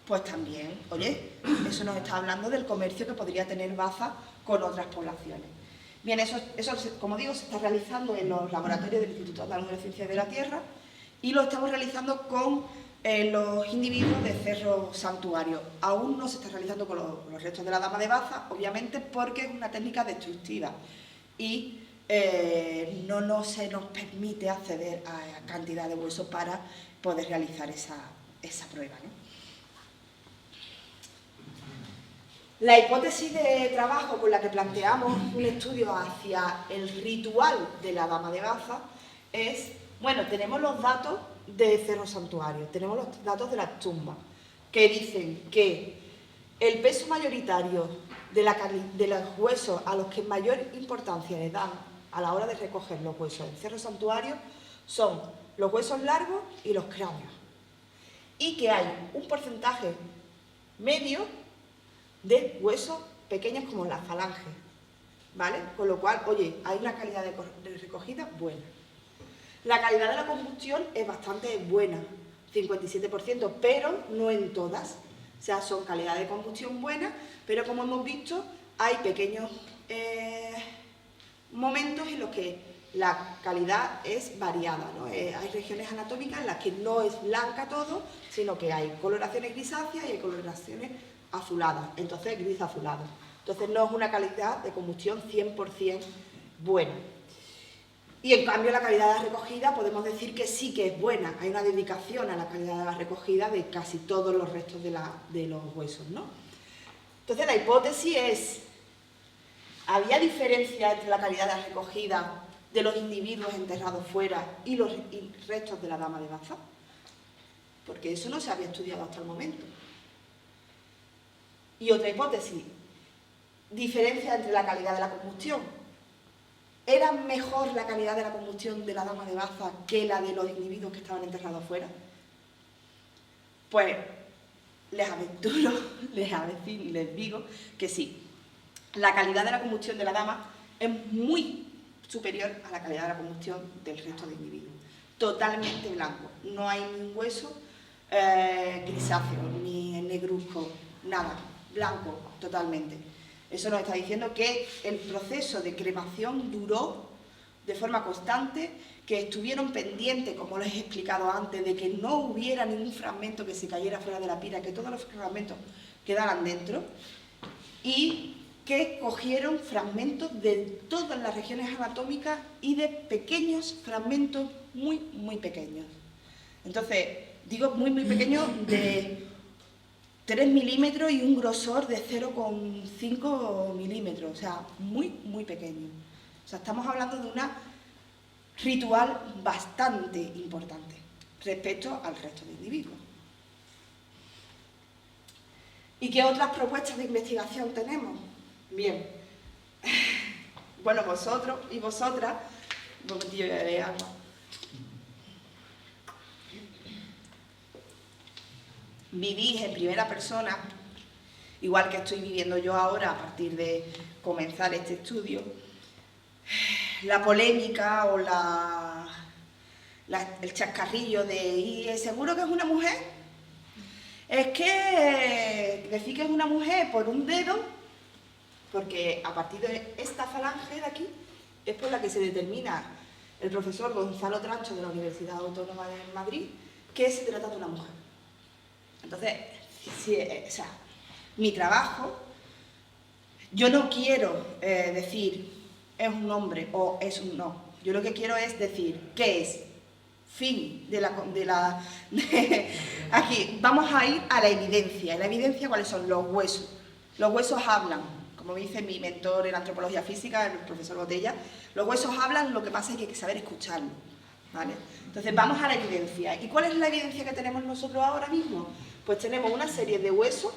pues también, oye, eso nos está hablando del comercio que podría tener Baza con otras poblaciones. Bien, eso, como digo, se está realizando en los laboratorios del Instituto Andaluz de Ciencias de la Tierra y lo estamos realizando con los individuos de Cerro Santuario. Aún no se está realizando con los restos de la Dama de Baza, obviamente, porque es una técnica destructiva y no se nos permite acceder a cantidad de huesos para poder realizar esa prueba, ¿no? La hipótesis de trabajo con la que planteamos un estudio hacia el ritual de la Dama de Baza es, bueno, tenemos los datos de Cerro Santuario, tenemos los datos de las tumbas, que dicen que el peso mayoritario de los huesos a los que mayor importancia le dan a la hora de recoger los huesos en Cerro Santuario son los huesos largos y los cráneos. Y que hay un porcentaje medio de huesos pequeños como las falanges, ¿vale? Con lo cual, oye, hay una calidad de recogida buena. La calidad de la combustión es bastante buena, 57%, pero no en todas. O sea, son calidad de combustión buena, pero como hemos visto, hay pequeños momentos en los que la calidad es variada, ¿no? Hay regiones anatómicas en las que no es blanca todo, sino que hay coloraciones grisáceas y hay coloraciones azuladas, entonces gris azulado. Entonces no es una calidad de combustión 100% buena. Y en cambio la calidad de la recogida podemos decir que sí que es buena, hay una dedicación a la calidad de la recogida de casi todos los restos de los huesos, ¿no? Entonces la hipótesis es, ¿había diferencia entre la calidad de la recogida de los individuos enterrados fuera y los restos de la Dama de Baza? Porque eso no se había estudiado hasta el momento. Y otra hipótesis, diferencia entre la calidad de la combustión. ¿Era mejor la calidad de la combustión de la Dama de Baza que la de los individuos que estaban enterrados fuera? Pues les aventuro, les digo que sí. La calidad de la combustión de la Dama es muy superior a la calidad de la combustión del resto de individuos. Totalmente blanco. No hay ni un hueso grisáceo, ni negruzco, nada. Blanco, totalmente. Eso nos está diciendo que el proceso de cremación duró de forma constante, que estuvieron pendientes, como les he explicado antes, de que no hubiera ningún fragmento que se cayera fuera de la pira, que todos los fragmentos quedaran dentro, y que cogieron fragmentos de todas las regiones anatómicas y de pequeños fragmentos muy, muy pequeños. Entonces, digo muy, muy pequeños de 3 milímetros y un grosor de 0,5 milímetros, o sea, muy, muy pequeño. O sea, estamos hablando de una ritual bastante importante respecto al resto de individuos. ¿Y qué otras propuestas de investigación tenemos? Bien, bueno, vosotros y vosotras, un momentillo de beber agua. Vivís en primera persona, igual que estoy viviendo yo ahora a partir de comenzar este estudio, la polémica o el chascarrillo de ¿y seguro que es una mujer? Es que decir que es una mujer por un dedo, porque a partir de esta falange de aquí es por la que se determina el profesor Gonzalo Trancho de la Universidad Autónoma de Madrid que se trata de una mujer. Entonces, sí, o sea, mi trabajo, yo no quiero decir es un hombre o es un no. Yo lo que quiero es decir qué es. Fin aquí vamos a ir a la evidencia. ¿Y la evidencia cuáles son? Los huesos. Los huesos hablan, como dice mi mentor en antropología física, el profesor Botella. Los huesos hablan, lo que pasa es que hay que saber escucharlos. ¿vale? Entonces vamos a la evidencia. ¿Y cuál es la evidencia que tenemos nosotros ahora mismo? Pues tenemos una serie de huesos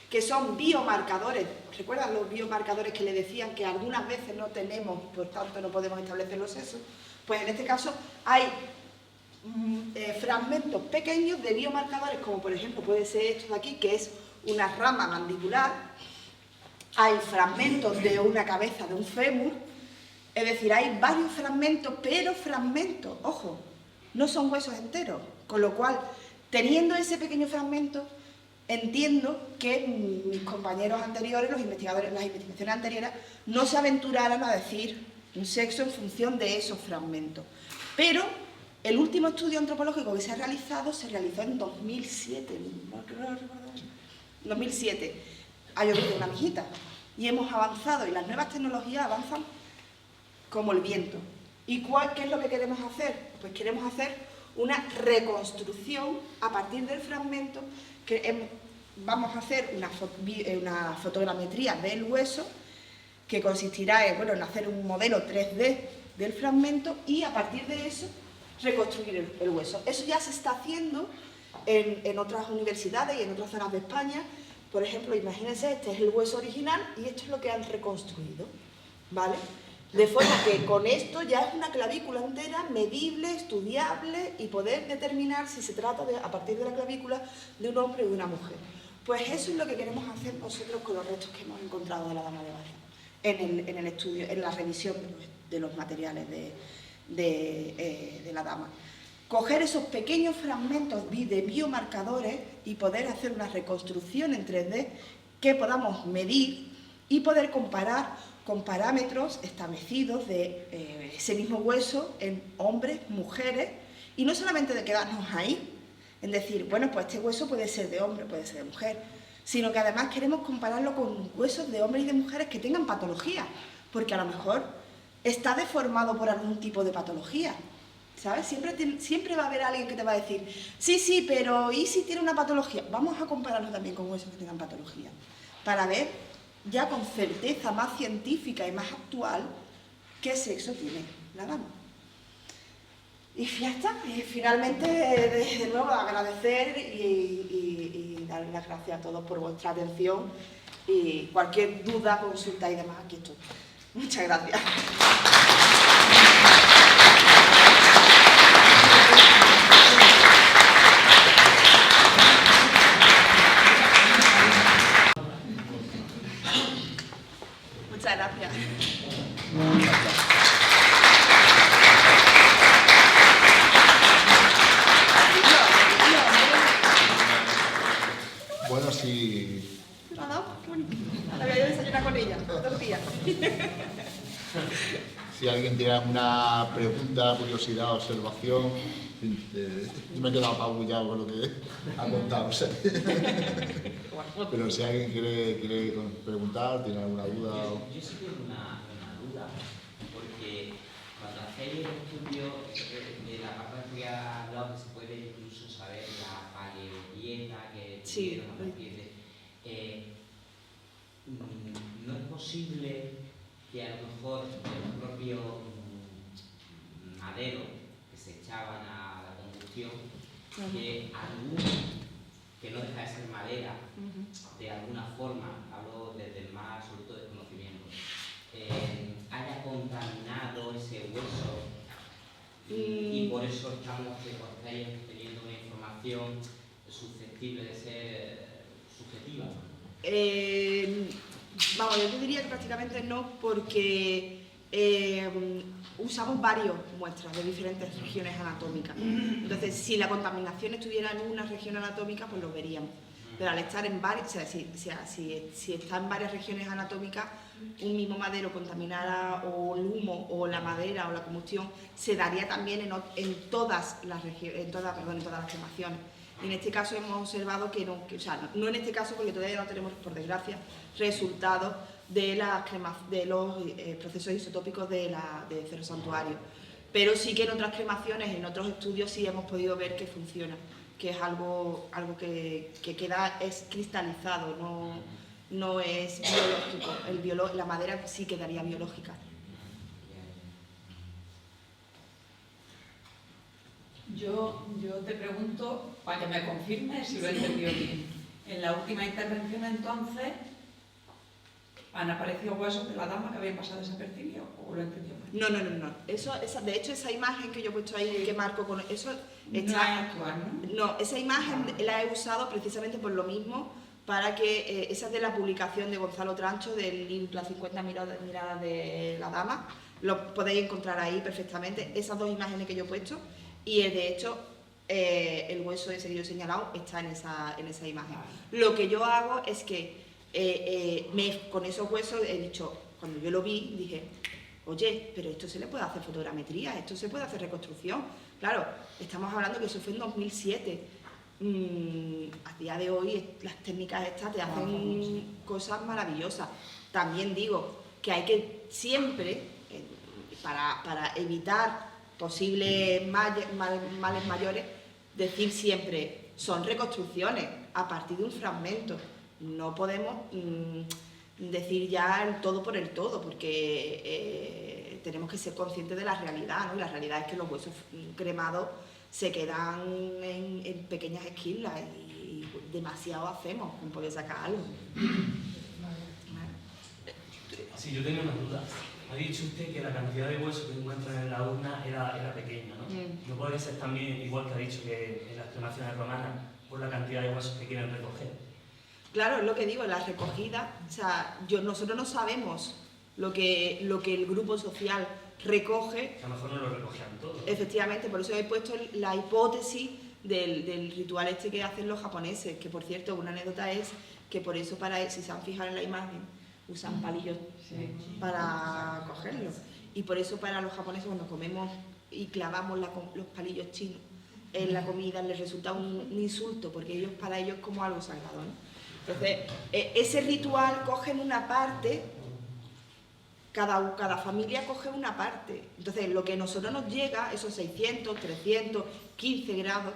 que son biomarcadores. ¿Recuerdan los biomarcadores que le decían que algunas veces no tenemos, por tanto no podemos establecer los sexos? Pues en este caso hay fragmentos pequeños de biomarcadores, como por ejemplo puede ser esto de aquí, que es una rama mandibular. Hay fragmentos de una cabeza, de un fémur. Es decir, hay varios fragmentos, pero fragmentos, ojo, no son huesos enteros. Con lo cual, teniendo ese pequeño fragmento, entiendo que mis compañeros anteriores, los investigadores, las investigaciones anteriores, no se aventuraran a decir un sexo en función de esos fragmentos. Pero el último estudio antropológico que se realizó en 2007. 2007. Ha llovido una mijita y hemos avanzado, y las nuevas tecnologías avanzan como el viento. ¿Y qué es lo que queremos hacer? Pues queremos hacer una reconstrucción a partir del fragmento que vamos a hacer una fotogrametría del hueso que consistirá en hacer un modelo 3D del fragmento y a partir de eso reconstruir el hueso. Eso ya se está haciendo en otras universidades y en otras zonas de España. Por ejemplo, imagínense, este es el hueso original y esto es lo que han reconstruido, ¿vale? De forma que con esto ya es una clavícula entera, medible, estudiable y poder determinar si se trata, a partir de la clavícula, de un hombre o de una mujer. Pues eso es lo que queremos hacer nosotros con los restos que hemos encontrado de la Dama de Baza en el estudio, en la revisión de los materiales de la Dama. Coger esos pequeños fragmentos de biomarcadores y poder hacer una reconstrucción en 3D que podamos medir y poder comparar con parámetros establecidos de ese mismo hueso en hombres, mujeres, y no solamente de quedarnos ahí, en decir, bueno, pues este hueso puede ser de hombre, puede ser de mujer, sino que además queremos compararlo con huesos de hombres y de mujeres que tengan patología, porque a lo mejor está deformado por algún tipo de patología, ¿sabes? Siempre va a haber alguien que te va a decir, sí, pero ¿y si tiene una patología? Vamos a compararlo también con huesos que tengan patología, para ver ya con certeza más científica y más actual qué sexo tiene la dama. Y ya está. Y finalmente, de nuevo, agradecer y dar las gracias a todos por vuestra atención y cualquier duda, consulta y demás, aquí estoy. Muchas gracias. Muchas gracias. Bueno, si... Nada, qué bonito. Había yo desayunado con ella, 2 días. Si alguien tiene alguna pregunta, curiosidad, observación, yo me he quedado apabullado con lo que ha contado. O sea. Pero si alguien quiere preguntar, tiene alguna duda. Yo sí tengo una duda, porque cuando hacéis el estudio de la patología, hablado que se puede incluso saber la paleodieta que tuvieron a partir de. ¿No es posible que a lo mejor el propio madero que se echaban a la combustión, que alguno, que no deja de ser madera, de alguna forma, hablo desde el más absoluto desconocimiento, haya contaminado ese hueso y por eso estamos teniendo una información susceptible de ser subjetiva? Vamos, yo te diría que prácticamente no, porque usamos varias muestras de diferentes regiones anatómicas. Entonces, si la contaminación estuviera en una región anatómica, pues lo veríamos. Pero al estar en varias, o sea, si está en varias regiones anatómicas, un mismo madero contaminara o el humo o la madera o la combustión, se daría también en todas las regiones, en todas las quemaciones. Y en este caso hemos observado que no, no en este caso porque todavía no tenemos, por desgracia, resultados de los procesos isotópicos de Cerro Santuario. Pero sí que en otras cremaciones, en otros estudios, sí hemos podido ver que funciona, que es algo que es cristalizado, no es biológico. La madera sí quedaría biológica. Yo te pregunto, para que me confirmes si lo he entendido bien. En la última intervención, entonces, ¿han aparecido huesos de la dama que habían pasado desapercibidos o lo he entendido mal? No. De hecho, esa imagen que yo he puesto ahí, que marco con eso, No es actual, ¿no? No, esa imagen la he usado precisamente por lo mismo, para que esa es de la publicación de Gonzalo Trancho del libro Las 50 miradas de la dama. Lo podéis encontrar ahí perfectamente, esas dos imágenes que yo he puesto, y de hecho el hueso ese que yo he señalado está en esa imagen. Lo que yo hago es que con esos huesos he dicho, cuando yo lo vi, dije, oye, pero esto se le puede hacer fotogrametría, esto se puede hacer reconstrucción. Claro, estamos hablando que eso fue en 2007. A día de hoy las técnicas estas te hacen cosas maravillosas. También digo que hay que siempre, para evitar posibles males mayores, decir siempre, son reconstrucciones a partir de un fragmento. No podemos decir ya el todo por el todo, porque tenemos que ser conscientes de la realidad, ¿no? Y la realidad es que los huesos cremados se quedan en pequeñas esquilas y demasiado hacemos con poder sacar algo. Sí, yo tenía una duda. Ha dicho usted que la cantidad de huesos que encuentran en la urna era pequeña, ¿no? ¿No puede ser también, igual que ha dicho que en las cremaciones romanas, por la cantidad de huesos que quieren recoger? Claro, es lo que digo, la recogida, o sea, nosotros no sabemos lo que el grupo social recoge. A lo mejor no lo recogían todo, ¿no? Efectivamente, por eso he puesto la hipótesis del ritual este que hacen los japoneses, que por cierto, una anécdota es que por eso, si se han fijado en la imagen, usan palillos para cogerlos. Y por eso para los japoneses, cuando comemos y clavamos los palillos chinos en la comida, les resulta un insulto, porque para ellos es como algo sagrado, ¿no? Entonces, ese ritual cogen una parte, cada familia coge una parte. Entonces, lo que a nosotros nos llega, esos 600, 300, 15 gramos,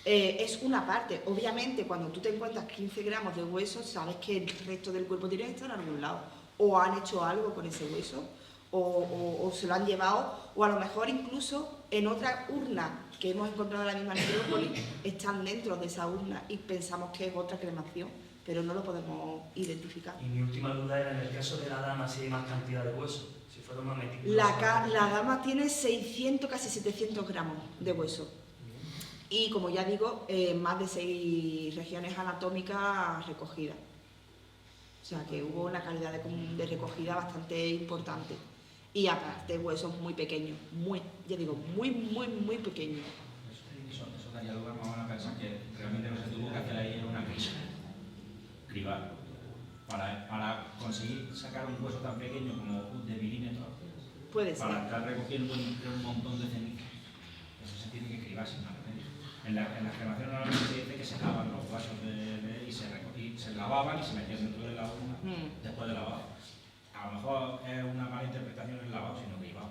es una parte. Obviamente, cuando tú te encuentras 15 gramos de hueso, sabes que el resto del cuerpo tiene que estar en algún lado. O han hecho algo con ese hueso, o se lo han llevado, o a lo mejor incluso en otra urna que hemos encontrado en la misma necrópolis, están dentro de esa urna y pensamos que es otra cremación, pero no lo podemos identificar. Y mi última duda era, en el caso de la dama, si hay más cantidad de hueso, si fueron más meticulosos. La dama tiene 600, casi 700 gramos de hueso. Y como ya digo, más de 6 regiones anatómicas recogidas. O sea que hubo una calidad de recogida bastante importante. Y aparte huesos muy pequeños, muy pequeños. Eso daría lugar más a pensar que realmente lo que se tuvo que hacer ahí era una cribar. Para conseguir sacar un hueso tan pequeño como de milímetros, puede ser. Para estar recogiendo un montón de cenizas, eso se tiene que cribar sin más remedio. En las cremaciones normalmente se dice que se lavan los huesos y se lavaban y se metían dentro de la urna después de lavado. A lo mejor es una mala interpretación el lavado, sino cribado.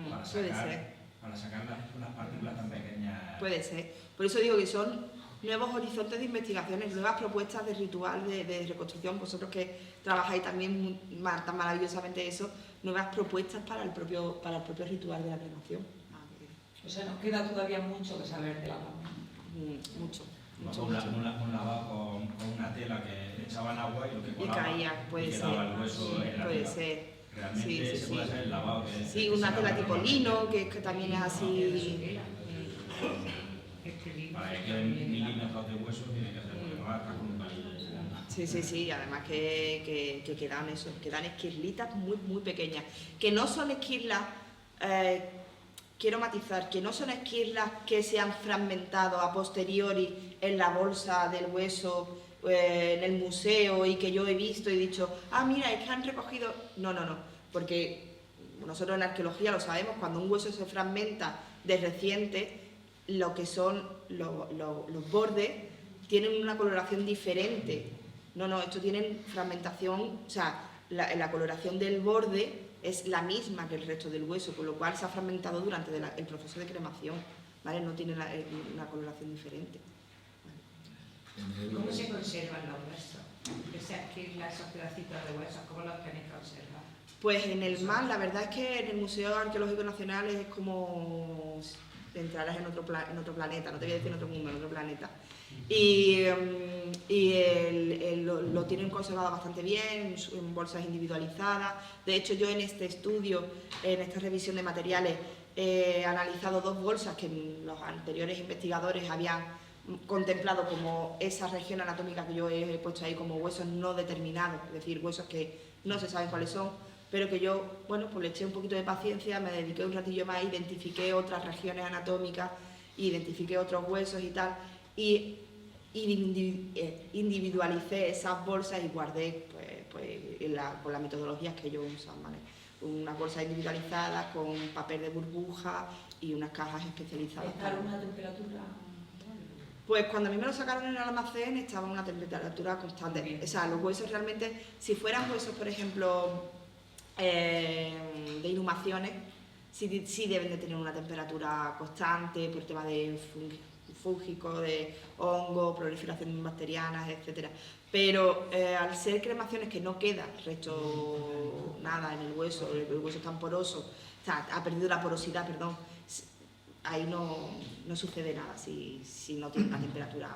Para sacar las partículas tan pequeñas. Puede ser. Por eso digo que son nuevos horizontes de investigaciones, nuevas propuestas de ritual de reconstrucción. Vosotros que trabajáis también tan maravillosamente eso, nuevas propuestas para el propio ritual de la cremación. O sea, nos queda todavía mucho que saber de la dama. Mucho. Un lavado con una tela que echaban agua y lo que colaba y caía, puede ser. Quedaba el hueso en la puede tela. ser. Realmente se puede hacer el lavado. Sí, una tela tipo lino, que también es así. Para que queden milímetros de hueso tiene que ser marca con un palillo. Sí, además que quedan esquirlitas muy pequeñas, que no son esquirlas, quiero matizar, que no son esquirlas que se han fragmentado a posteriori en la bolsa del hueso, en el museo, y que yo he visto y he dicho, mira, es que han recogido. No, porque nosotros en arqueología lo sabemos, cuando un hueso se fragmenta de reciente, lo que son los bordes tienen una coloración diferente. No, estos tienen fragmentación, o sea, la coloración del borde es la misma que el resto del hueso, con lo cual se ha fragmentado durante el proceso de cremación, ¿vale? No tiene una coloración diferente. ¿Vale? ¿Cómo se conservan los huesos? Esos pedacitos de huesos, ¿cómo los tenéis que conservar? Pues en el mar, la verdad es que en el Museo Arqueológico Nacional es como entraras en otro planeta, no te voy a decir en otro mundo, en otro planeta. Y lo tienen conservado bastante bien, en bolsas individualizadas. De hecho, yo en este estudio, en esta revisión de materiales, he analizado 2 bolsas que los anteriores investigadores habían contemplado como esa región anatómica que yo he puesto ahí como huesos no determinados, es decir, huesos que no se saben cuáles son, pero que yo, bueno, pues le eché un poquito de paciencia, me dediqué un ratillo más, identifiqué otras regiones anatómicas, identifiqué otros huesos y tal, y individualicé esas bolsas y guardé con las metodologías que ellos usan, ¿vale? Unas bolsas individualizadas con papel de burbuja y unas cajas especializadas. ¿Está a una temperatura? Pues cuando a mí me lo sacaron en el almacén estaba a una temperatura constante. O sea, los huesos realmente, si fueran huesos, por ejemplo, de inhumaciones, sí deben de tener una temperatura constante por tema de fúngico, de hongo, proliferación bacteriana, etc. Pero al ser cremaciones que no queda resto nada en el hueso es tan poroso, o sea, ha perdido la porosidad, perdón, ahí no sucede nada si no tiene una temperatura.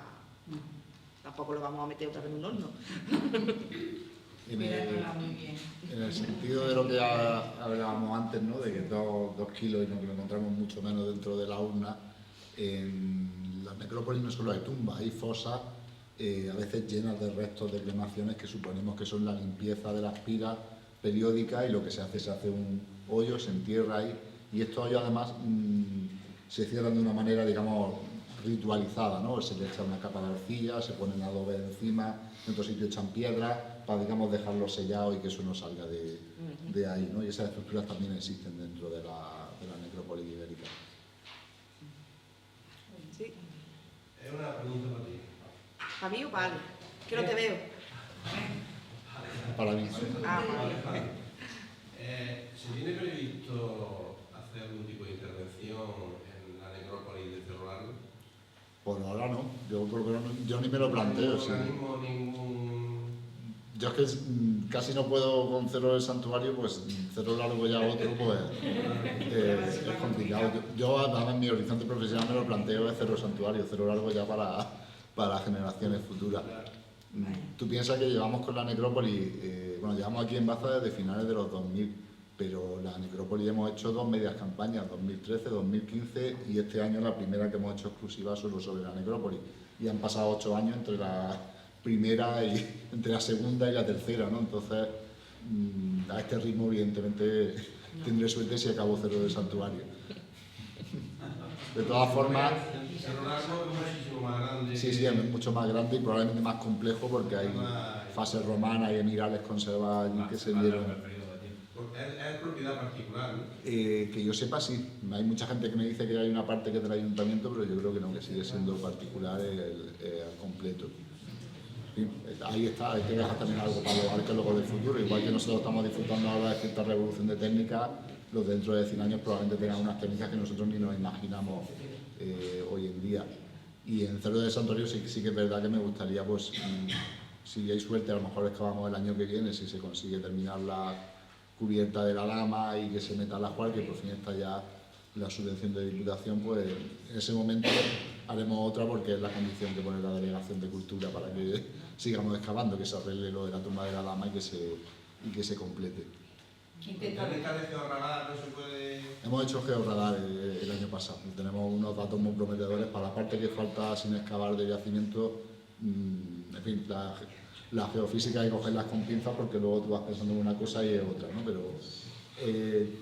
Tampoco lo vamos a meter otra vez en un horno. En el sentido de lo que ya hablábamos antes, ¿no? De que 2 kilos y que lo encontramos mucho menos dentro de la urna, en las necrópolis no solo hay tumbas, hay fosas a veces llenas de restos de cremaciones que suponemos que son la limpieza de las piras periódica, y lo que se hace un hoyo, se entierra ahí, y estos hoyos además se cierran de una manera, digamos, ritualizada, ¿no? Se le echa una capa de arcilla, se ponen adobe encima, en otro sitio echan piedra para, digamos, dejarlo sellado y que eso no salga de ahí, ¿no? Y esas estructuras también existen dentro de la necrópolis ibérica. Sí. Es una pregunta para ti. ¿Para mí o para Ale? Que no te veo. Para mí. Vale. ¿Se tiene previsto hacer algún tipo de intervención en la necrópolis de Cerro Largo? Por ahora no, yo ni me lo planteo. Sí. Yo es que casi no puedo con Cerro del Santuario, pues Cerro Largo ya otro, pues es complicado. Yo además en mi horizonte profesional me lo planteo de Cerro del Santuario, Cerro Largo ya para generaciones futuras. Tú piensas que llevamos con la necrópolis, llevamos aquí en Baza desde finales de los 2000, pero la necrópolis hemos hecho 2 medias campañas, 2013, 2015, y este año la primera que hemos hecho exclusiva solo sobre la necrópolis. Y han pasado 8 años entre la primera y entre la segunda y la tercera, ¿no? Entonces, a este ritmo, evidentemente, tendré suerte si acabo Cerro del Santuario. De todas formas... Cerro Largo es muchísimo más grande. Sí, es mucho más grande y probablemente más complejo porque hay fases romanas y emirales conservadas allí que se vieron. Es propiedad particular, ¿no? Que yo sepa, sí. Hay mucha gente que me dice que hay una parte que es del ayuntamiento, pero yo creo que no, que sigue siendo particular al completo. Sí, ahí está, hay que dejar también algo para los arqueólogos del futuro. Igual que nosotros estamos disfrutando ahora de cierta revolución de técnicas, los dentro de 100 años probablemente tengan unas técnicas que nosotros ni nos imaginamos hoy en día. Y en Cerro del Santuario sí que es verdad que me gustaría, pues, si hay suerte, a lo mejor excavamos el año que viene, si se consigue terminar la cubierta de la lama y que se meta la juar, que por fin está ya la subvención de Diputación, pues en ese momento haremos otra, porque es la condición que pone la Delegación de Cultura para que sigamos excavando, que se arregle lo de la tumba de la lama y que se complete. ¿Técnicas de georradar no se puede...? Hemos hecho georradar el año pasado. Tenemos unos datos muy prometedores para la parte que falta sin excavar de yacimiento. En fin, la geofísica hay que cogerlas con pinzas porque luego tú vas pensando en una cosa y es otra, ¿no? Pero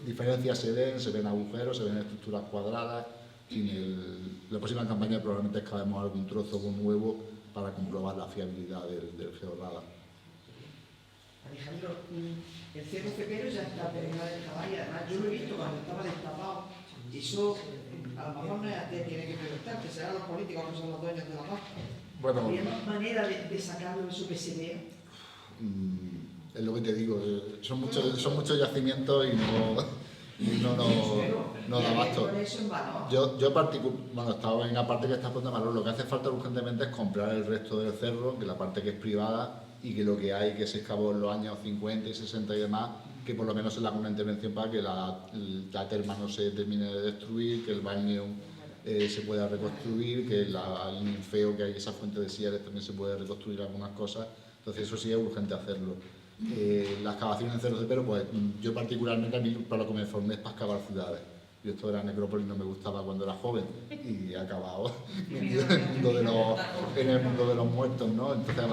diferencias se ven agujeros, se ven estructuras cuadradas. En la próxima campaña probablemente excavemos algún trozo con huevo para comprobar la fiabilidad del georradar. Alejandro, el cerro cepero ya está terminado de excavar y además yo lo he visto cuando estaba destapado. Eso a lo mejor no tiene que preguntarte, serán los políticos que son los dueños de la paz. Bueno, ¿había manera de sacarlo eso que se vea? Es lo que te digo, son muchos yacimientos y no da abasto. Yo estaba en la parte que está poniendo valor. Lo que hace falta urgentemente es comprar el resto del cerro, que la parte que es privada, y que lo que hay que se excavó en los años 50 y 60 y demás, que por lo menos se le haga una intervención para que la terma no se termine de destruir, que el baño se pueda reconstruir, que el ninfeo que hay, esa fuente de Siares también se puede reconstruir algunas cosas, entonces eso sí es urgente hacerlo. Las excavaciones en Cerro Cepero, pues yo particularmente, a mí para lo que me formé es para excavar ciudades. Yo esto de la necrópolis no me gustaba cuando era joven y he acabado en el mundo de los muertos, ¿no? Entonces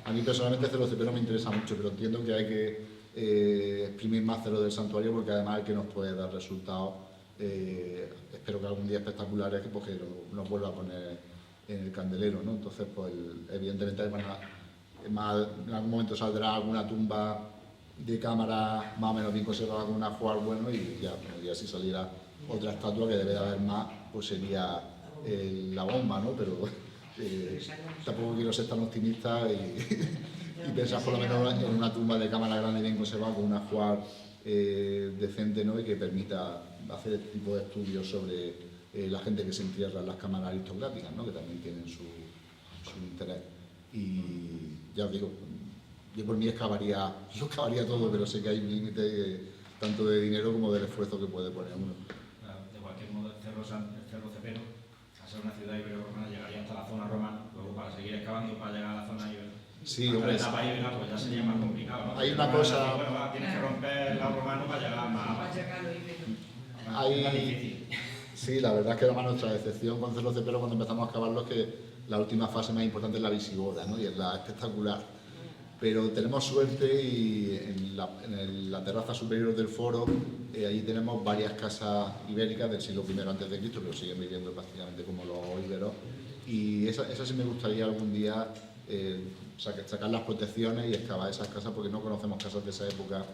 a mí personalmente Cerro Cepero me interesa mucho, pero entiendo que hay que exprimir más Cerro del Santuario porque además es que nos puede dar resultados, espero que algún día espectaculares, pues que nos vuelva a poner en el candelero, ¿no? Entonces, pues evidentemente en algún momento saldrá alguna tumba de cámara más o menos bien conservada con un ajuar bueno y ya si saliera otra estatua que debe de haber más, pues sería la bomba, ¿no? Pero tampoco quiero ser tan optimista y pensar por lo menos en una tumba de cámara grande bien conservada con un ajuar decente, ¿no? Y que permita hacer este tipo de estudios sobre la gente que se entierra en las cámaras aristocráticas, ¿no? Que también tienen su interés. Y ya os digo, yo por mí excavaría todo, pero sé que hay un límite tanto de dinero como del esfuerzo que puede poner uno. De cualquier modo, el Cerro Cepero, al ser una ciudad ibero-romana, llegaría hasta la zona romana, luego para seguir excavando para llegar a la zona ibero. Sí, hombre, la etapa ibera, pues ya sería más complicado, ¿no? Hay una cosa... Bueno, tienes que romper el lado romano para llegar más... Sí, la verdad es que era más nuestra decepción con Cerro Cepero cuando empezamos a excavarlo es que la última fase más importante es la visigoda, ¿no? Y es la espectacular. Pero tenemos suerte y en la terraza superior del foro, allí tenemos varias casas ibéricas del siglo I a.C., pero siguen viviendo prácticamente como los íberos. Y esa sí me gustaría algún día sacar las protecciones y excavar esas casas, porque no conocemos casas de esa época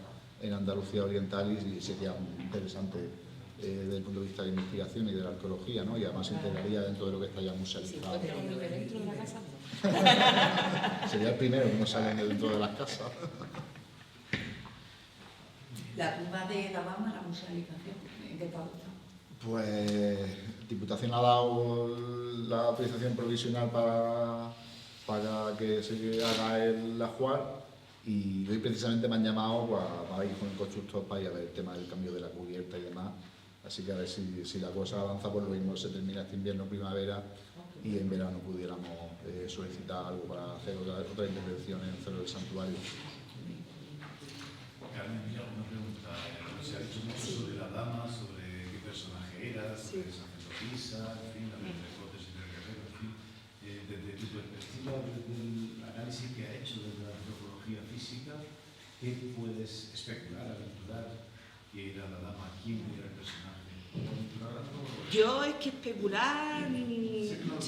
en Andalucía Oriental y sería interesante desde el punto de vista de la investigación y de la arqueología, ¿no? Y además se integraría dentro de lo que está ya musealizado. Sí, un nivel dentro de la casa. Sería el primero que no salen dentro de las casas. La tumba de la Dama, la musealización, ¿en qué estado está? Pues Diputación ha dado la autorización provisional para que se haga el ajuar y hoy precisamente me han llamado para ir con el constructor para ir a ver el tema del cambio de la cubierta y demás. Así que a ver si la cosa avanza, pues lo mismo se termina este invierno, primavera y en verano pudiéramos solicitar algo para hacer otra intervención en el Cerro del Santuario. Carmen, una pregunta. Se ha dicho mucho sobre la dama, sobre qué personaje era, sobre sacerdotisa, en fin, la hipótesis del guerrero, en fin. Desde tu perspectiva, desde el análisis que ha hecho de la antropología física, ¿qué puedes especular, aventurar? ¿Quién era la dama? ¿Quién era el personaje? Yo es que especular, o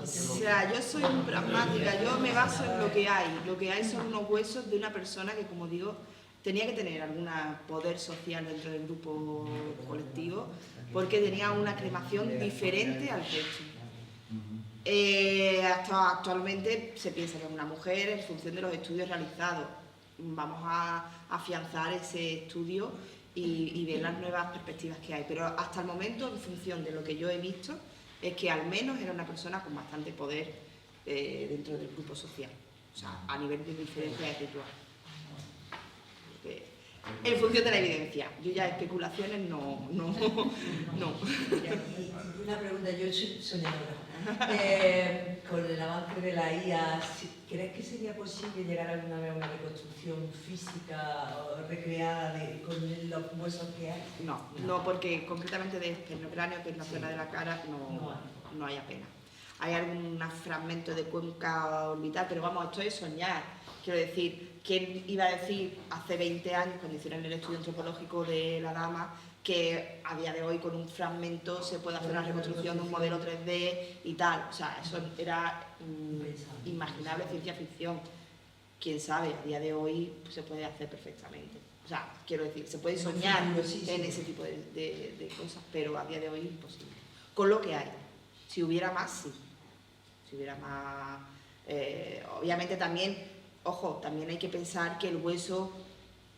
sea, yo soy muy pragmática, yo me baso en lo que hay. Lo que hay son unos huesos de una persona que, como digo, tenía que tener algún poder social dentro del grupo colectivo, porque tenía una cremación diferente al resto. Hasta actualmente se piensa que es una mujer en función de los estudios realizados. Vamos a afianzar ese estudio y ver las nuevas perspectivas que hay. Pero hasta el momento, en función de lo que yo he visto, es que al menos era una persona con bastante poder dentro del grupo social. O sea, a nivel de diferencia espiritual. En función de la evidencia. Yo ya especulaciones no. Una pregunta, yo soy soñadora. Con el avance de la IA, ¿crees que sería posible llegar alguna vez a una reconstrucción física o recreada con los huesos que hay? No, porque concretamente de esternocráneo, que es la zona de la cara, no hay apenas. Hay algunos fragmentos de cuenca orbital, pero vamos, esto es soñar. Quiero decir, ¿quién iba a decir hace 20 años, cuando hicieron el estudio antropológico de la dama, que a día de hoy con un fragmento se puede hacer una reconstrucción de un modelo 3D y tal? O sea, eso era imaginable, ciencia ficción. Quién sabe, a día de hoy pues, se puede hacer perfectamente. O sea, quiero decir, se puede soñar en ese tipo de cosas, pero a día de hoy es imposible. Con lo que hay. Si hubiera más, sí. Si hubiera más... obviamente también, ojo, también hay que pensar que el hueso,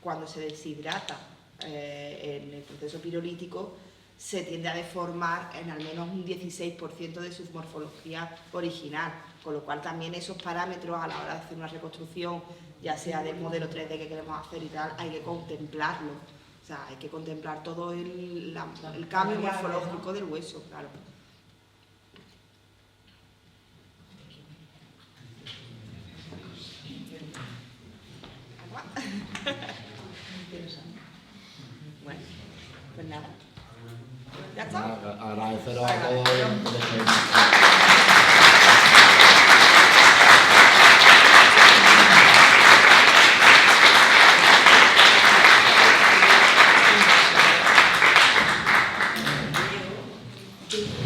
cuando se deshidrata en el proceso pirolítico, se tiende a deformar en al menos un 16% de su morfología original, con lo cual también esos parámetros a la hora de hacer una reconstrucción, ya sea del modelo 3D que queremos hacer y tal, hay que contemplarlo, O sea, hay que contemplar todo el cambio morfológico del hueso, claro. Bueno, pues nada. ¿Ya está? Agradeceros a todos. Sí.